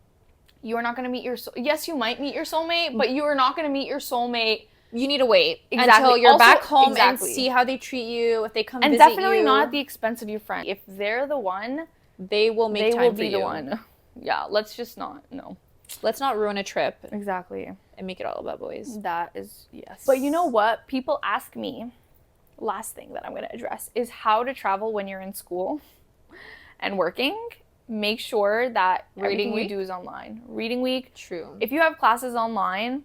you are not going to meet your yes, you might meet your soulmate, but you are not going to meet your soulmate. You need to wait until you're back home and see how they treat you, if they come visit you. And definitely not at the expense of your friend. If they're the one, they will make time for you. They will be the one. Yeah, let's just not, no. Let's not ruin a trip. Exactly. And make it all about boys. That is, yes. But you know what? People ask me, last thing that I'm going to address is how to travel when you're in school and working. Make sure that everything you do is online. Reading week. True. If you have classes online,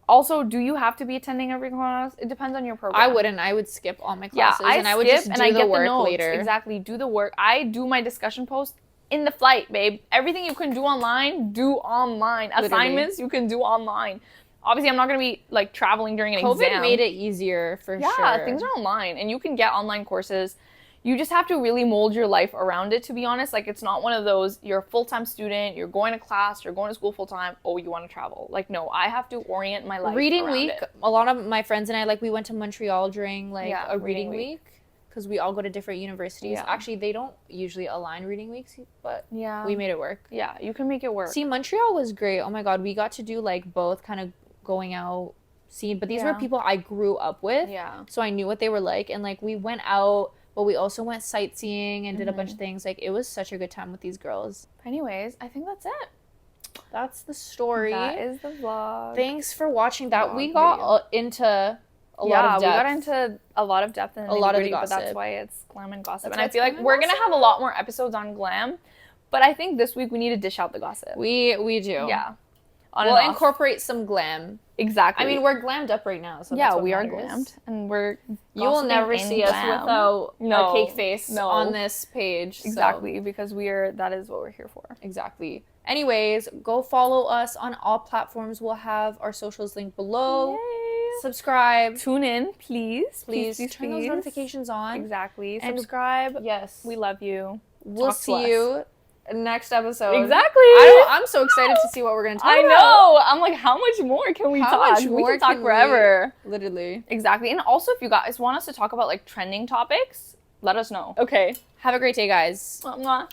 also, do you have to be attending every class? It depends on your program. I wouldn't. I would skip all my classes and I would just do the work later. Exactly. Do the work. I do my discussion posts in the flight, babe. Everything you can do online, do online. Literally. Assignments you can do online. Obviously, I'm not going to be, like, traveling during an exam. COVID made it easier for sure. Yeah, things are online, and you can get online courses. You just have to really mold your life around it, to be honest. Like, it's not one of those, you're a full-time student, you're going to class, you're going to school full-time, oh, you want to travel. Like, no, I have to orient my life Reading around week, it. A lot of my friends and I, like, we went to Montreal during, like, a reading week. Because we all go to different universities. Yeah. Actually, they don't usually align reading weeks, but we made it work. Yeah, you can make it work. See, Montreal was great. Oh my God, we got to do, like, both kind of going out, seeing, but these were people I grew up with. Yeah. So I knew what they were like. And, like, we went out, but we also went sightseeing and did a bunch of things. Like, it was such a good time with these girls. Anyways, I think that's it. That's the story. That is the vlog. Thanks for watching that. We got into a lot of depth. We got into a lot of depth and a lot of the gossip. But that's why it's Glam and Gossip. And I feel like we're going to have a lot more episodes on Glam. But I think this week we need to dish out the gossip. We do. Yeah. We'll incorporate some glam. Exactly. I mean, we're glammed up right now. So yeah, we are glammed. And we're You will never see us without our cake face on this page. Exactly. So. Because that is what we're here for. Exactly. Anyways, go follow us on all platforms. We'll have our socials linked below. Yay. Subscribe. Tune in, please. Please turn those notifications on. Exactly. And subscribe. Yes. We love you. We'll see you next episode. Exactly. I'm so excited to see what we're going to talk about. I know. I'm like, how much more can we talk? We can talk forever. Literally. Exactly. And also, if you guys want us to talk about, like, trending topics, let us know. Okay. Have a great day, guys. Bye.